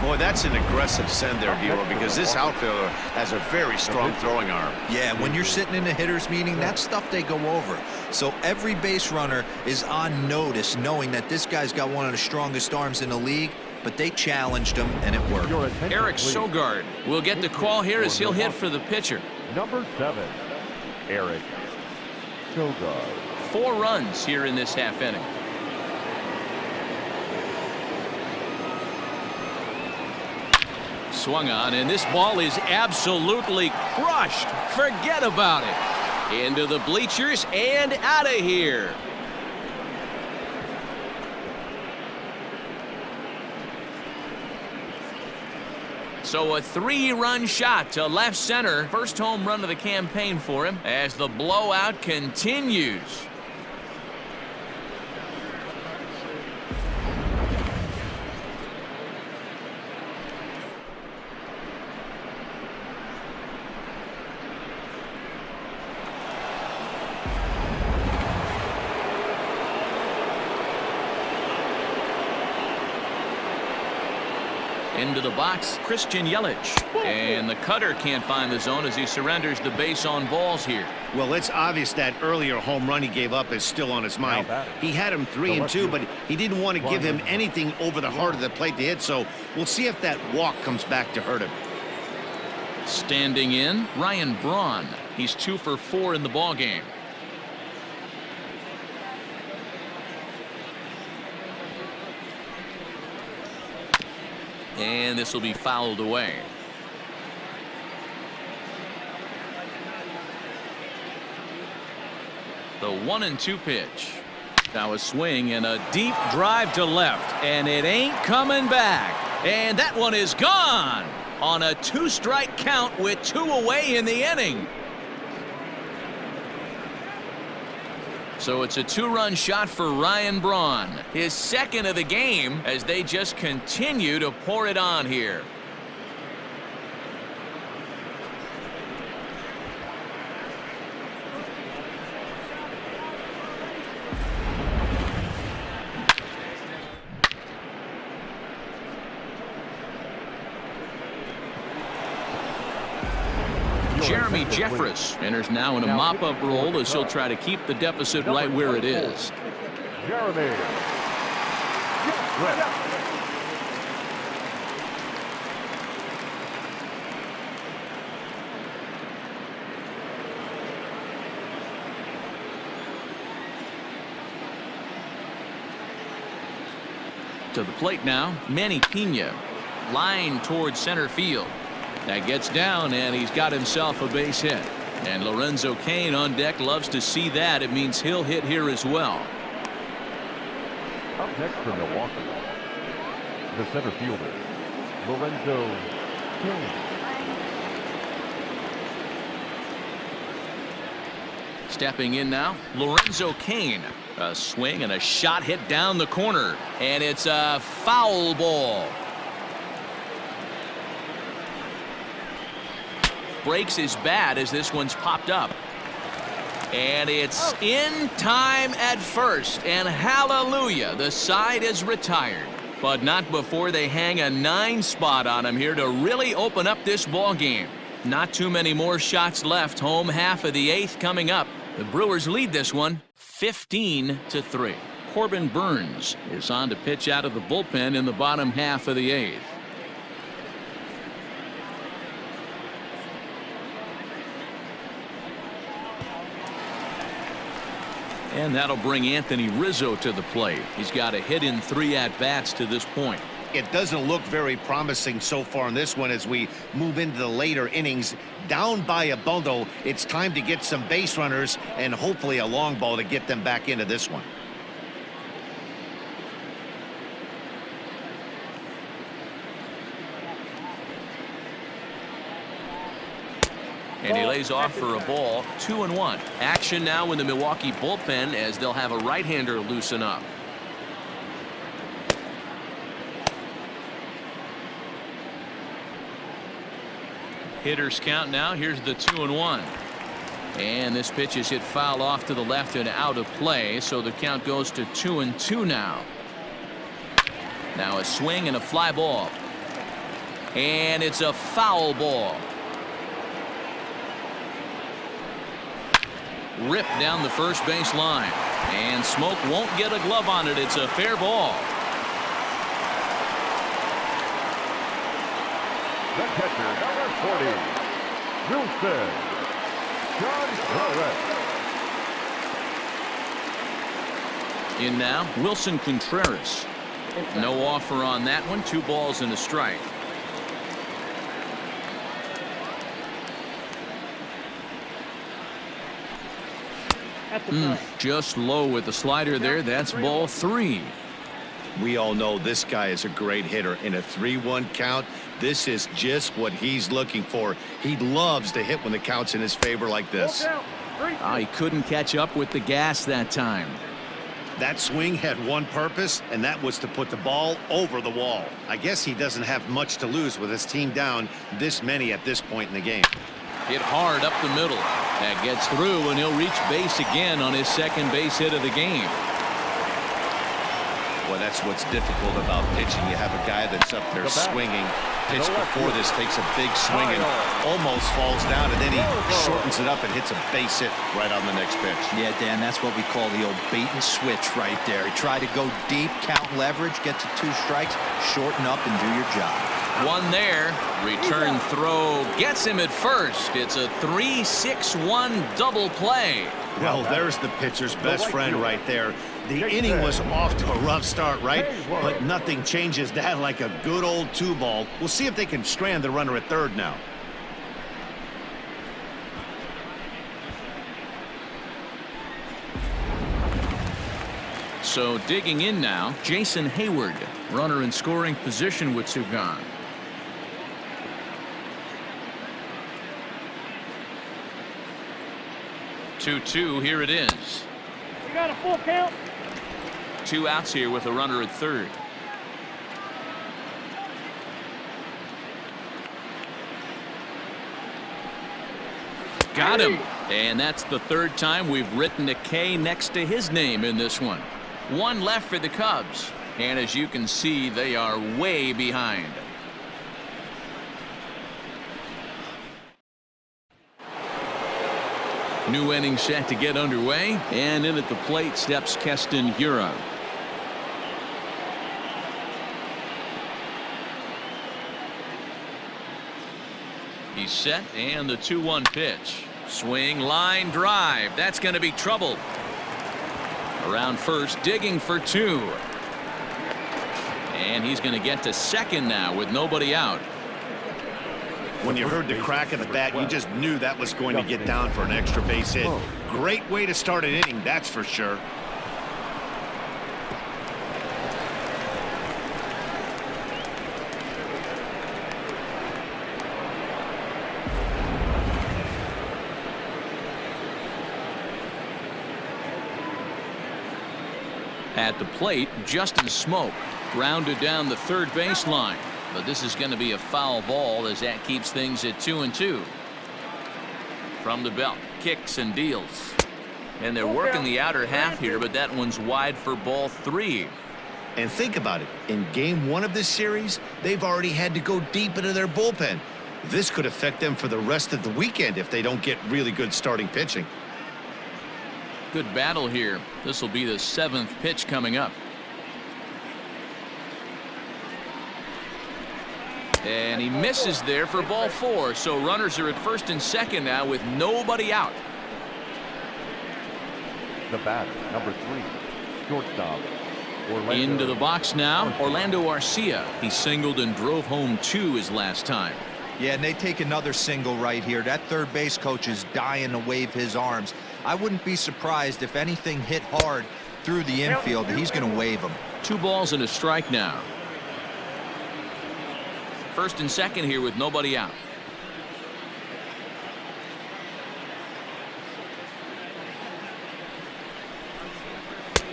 Boy, that's an aggressive send there, D-Row, because this outfielder has a very strong throwing arm. Yeah, when you're sitting in a hitter's meeting, that's stuff they go over. So every base runner is on notice, knowing that this guy's got one of the strongest arms in the league, but they challenged him, and it worked. Eric Sogard will get the call here as he'll hit for the pitcher. Number 7, Eric Sogard. 4 runs here in this half inning. Swung on, and this ball is absolutely crushed. Forget about it. Into the bleachers and out of here. So a 3-run shot to left center. First home run of the campaign for him as the blowout continues. Into the box, Christian Yelich. And the cutter can't find the zone as he surrenders the base on balls here. Well, it's obvious that earlier home run he gave up is still on his mind. He had him 3-2, but he didn't want to give him anything over the heart of the plate to hit, so we'll see if that walk comes back to hurt him. Standing in, Ryan Braun. He's 2 for 4 in the ballgame. And this will be fouled away. The 1-2 pitch. Now a swing and a deep drive to left, and it ain't coming back. And that one is gone on a 2-strike count with 2 away in the inning. So it's a 2-run shot for Ryan Braun, his second of the game, as they just continue to pour it on here. Jeremy Jeffress enters now in a mop-up role as he'll try to keep the deficit right where it is. Jeremy Jeffress. To the plate now, Manny Pena. Line towards center field. That gets down, and he's got himself a base hit. And Lorenzo Cain on deck loves to see that. It means he'll hit here as well. Up next for Milwaukee, the center fielder, Lorenzo Cain. Stepping in now, Lorenzo Cain. A swing and a shot hit down the corner. And it's a foul ball. Breaks his bat as this one's popped up. And it's in time at first. And hallelujah, the side is retired. But not before they hang a 9 spot on him here to really open up this ball game. Not too many more shots left. Home half of the 8th coming up. The Brewers lead this one 15-3. Corbin Burns is on to pitch out of the bullpen in the bottom half of the 8th. And that'll bring Anthony Rizzo to the plate. He's got a hit in 3 at-bats to this point. It doesn't look very promising so far in this one as we move into the later innings. Down by a bundle, it's time to get some base runners and hopefully a long ball to get them back into this one. And he lays off for a ball. 2-1. Action now in the Milwaukee bullpen as they'll have a right-hander loosen up. Hitters count now. Here's the 2-1. And this pitch is hit foul off to the left and out of play. So the count goes to 2-2 now. Now a swing and a fly ball. And it's a foul ball. Ripped down the first base line. And Smoke won't get a glove on it. It's a fair ball. The catcher, number 40, Wilson Contreras. In now, Wilson Contreras. No offer on that one. 2 balls and a strike. Just low with the slider there. That's ball 3. We all know this guy is a great hitter. In a 3-1 count, this is just what he's looking for. He loves to hit when the count's in his favor like this. He couldn't catch up with the gas that time. That swing had one purpose, and that was to put the ball over the wall. I guess he doesn't have much to lose with his team down this many at this point in the game. Hit hard up the middle. That gets through, and he'll reach base again on his second base hit of the game. Well, that's what's difficult about pitching. You have a guy that's up there swinging. Pitch before this takes a big swing and almost falls down, and then he shortens it up and hits a base hit right on the next pitch. Yeah, Dan, that's what we call the old bait and switch right there. He tried to go deep, count leverage, get to 2 strikes, shorten up, and do your job. One there. Return throw gets him at first. It's a 3-6-1 double play. Well, there's the pitcher's best friend right there. The inning was off to a rough start, right? But nothing changes that like a good old 2-ball. We'll see if they can strand the runner at third now. So digging in now, Jason Hayward, runner in scoring position with 2 gone. Two, here it is. You got a full count. 2 outs here with a runner at third. Got him. And that's the 3rd time we've written a K next to his name in this one. 1 left for the Cubs. And as you can see, they are way behind. New inning set to get underway, and in at the plate steps Keston Hiura. He's set, and the 2-1 pitch. Swing, line drive. That's going to be trouble. Around first, digging for 2. And he's going to get to second now with nobody out. When you heard the crack of the bat, you just knew that was going to get down for an extra base hit. Great way to start an inning, that's for sure. At the plate, Justin Smoke grounded down the third baseline. But this is going to be a foul ball as that keeps things at 2-2. From the belt, kicks and deals. And they're working the outer half here, but that one's wide for ball 3. And think about it. In game 1 of this series, they've already had to go deep into their bullpen. This could affect them for the rest of the weekend if they don't get really good starting pitching. Good battle here. This will be the 7th pitch coming up. And he misses there for ball 4. So runners are at first and second now with nobody out. The batter, number 3, shortstop. Orlando. Into the box now, Orlando Arcia. He singled and drove home 2 his last time. Yeah, and they take another single right here. That third base coach is dying to wave his arms. I wouldn't be surprised if anything hit hard through the infield. He's going to wave them. 2 balls and a strike now. First and second here with nobody out.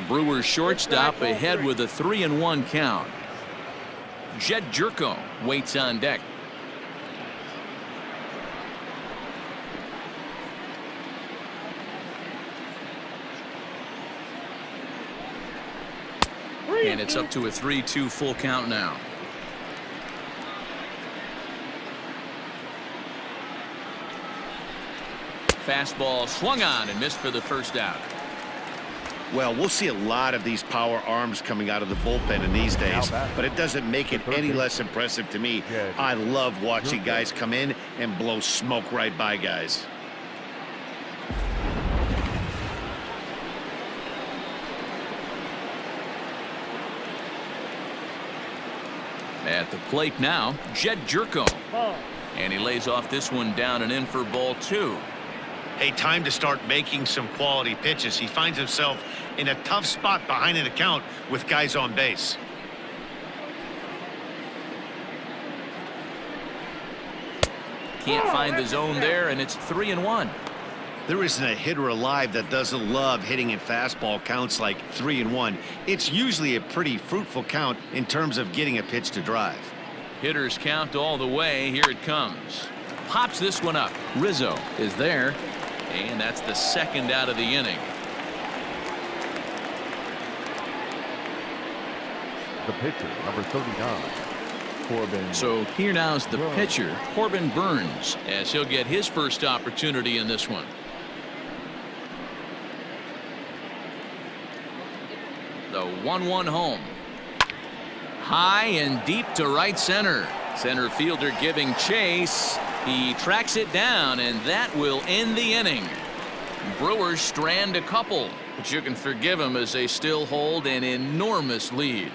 Brewers shortstop ahead with a 3-1 count. Jed Jerko waits on deck. And it's up to a 3-2 full count now. Fastball swung on and missed for the first out. Well, we'll see a lot of these power arms coming out of the bullpen in these days, but it doesn't make it any less impressive to me. I love watching guys come in and blow smoke right by guys. At the plate now, Jed Jerko. And he lays off this one down and in for ball 2. Hey, time to start making some quality pitches. He finds himself in a tough spot behind an account with guys on base. Can't find the zone there, and it's 3-1. There isn't a hitter alive that doesn't love hitting in fastball counts like 3-1. It's usually a pretty fruitful count in terms of getting a pitch to drive. Hitters count all the way. Here it comes. Pops this one up. Rizzo is there. And that's the second out of the inning. The pitcher, number 39, Corbin. So here now is the pitcher, Corbin Burns, as he'll get his first opportunity in this one. The 1-1 home. High and deep to right center. Center fielder giving chase. He tracks it down, and that will end the inning. Brewers strand a couple, but you can forgive them as they still hold an enormous lead.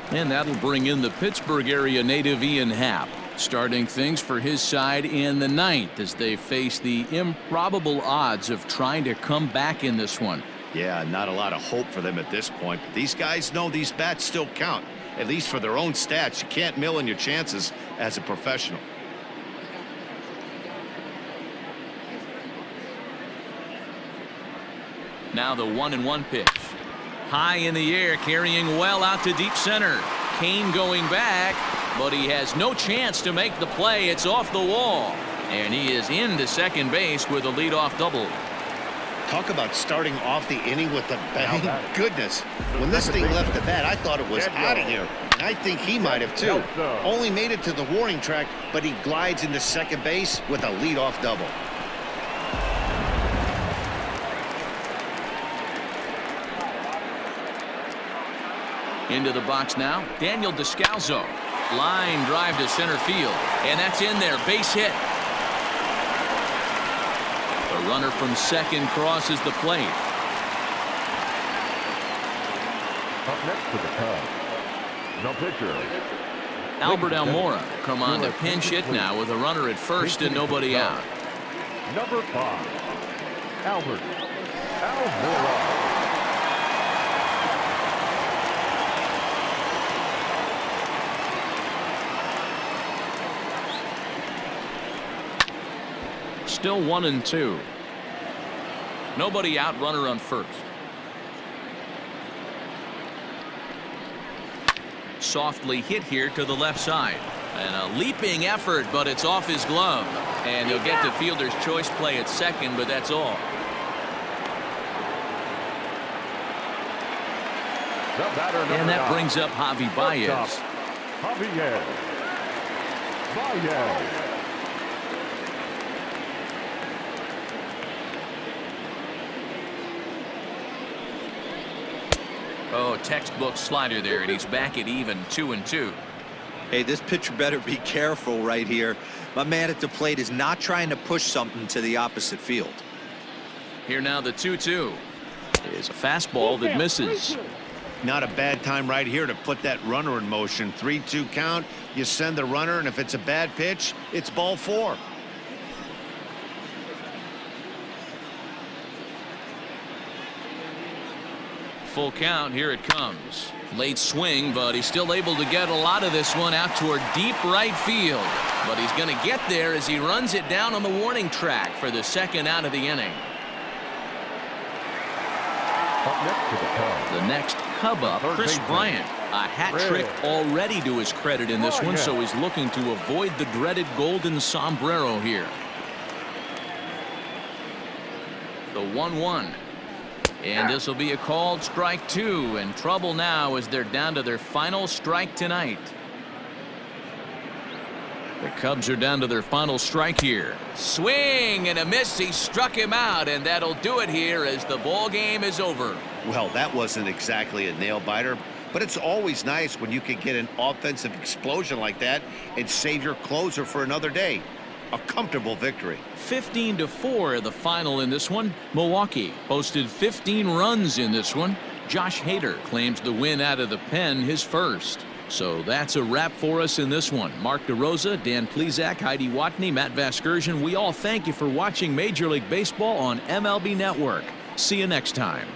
And that'll bring in the Pittsburgh area native Ian Happ, starting things for his side in the 9th as they face the improbable odds of trying to come back in this one. Yeah, not a lot of hope for them at this point, but these guys know these bats still count, at least for their own stats. You can't mill in your chances as a professional. Now the 1-1 pitch. High in the air, carrying well out to deep center. Kane going back, but he has no chance to make the play. It's off the wall, and he is into second base with a leadoff double. Talk about starting off the inning with a bang. Goodness, when this thing left the bat, I thought it was out of here. And I think he might have too. Only made it to the warning track, but he glides into second base with a leadoff double. Into the box now, Daniel Descalzo. Line drive to center field, and that's in there. Base hit. The runner from second crosses the plate. Up next for the Cubs, the pitcher, Albert Almora come on to pinch hit now with a runner at first and nobody out. number 5, Albert Almora. Still 1-2. Nobody out, runner on first. Softly hit here to the left side. And a leaping effort, but it's off his glove. And he'll get the fielder's choice play at second, but that's all. And that brings up Javi Baez. Javier Baez. Oh, textbook slider there, and he's back at even 2-2. Hey, this pitcher better be careful right here. My man at the plate is not trying to push something to the opposite field. Here now the 2-2 is a fastball that misses. Not a bad time right here to put that runner in motion. 3-2 count. You send the runner, and if it's a bad pitch, it's ball 4. Full count, here it comes. Late swing, but he's still able to get a lot of this one out toward deep right field. But he's going to get there as he runs it down on the warning track for the second out of the inning. Up next to the Cubs, The next Cub up, Chris Bryant. A hat trick already to his credit in this one, so he's looking to avoid the dreaded golden sombrero here. The 1-1. And this will be a called strike 2, and trouble now as they're down to their final strike tonight. The Cubs are down to their final strike here. Swing and a miss. He struck him out, and that'll do it here as the ball game is over. Well, that wasn't exactly a nail biter, but it's always nice when you can get an offensive explosion like that and save your closer for another day. A comfortable victory. 15-4 the final in this one. Milwaukee posted 15 runs in this one. Josh Hader claims the win out of the pen, his first. So that's a wrap for us in this one. Mark DeRosa, Dan Plesac, Heidi Watney, Matt Vasgersian. We all thank you for watching Major League Baseball on MLB Network. See you next time.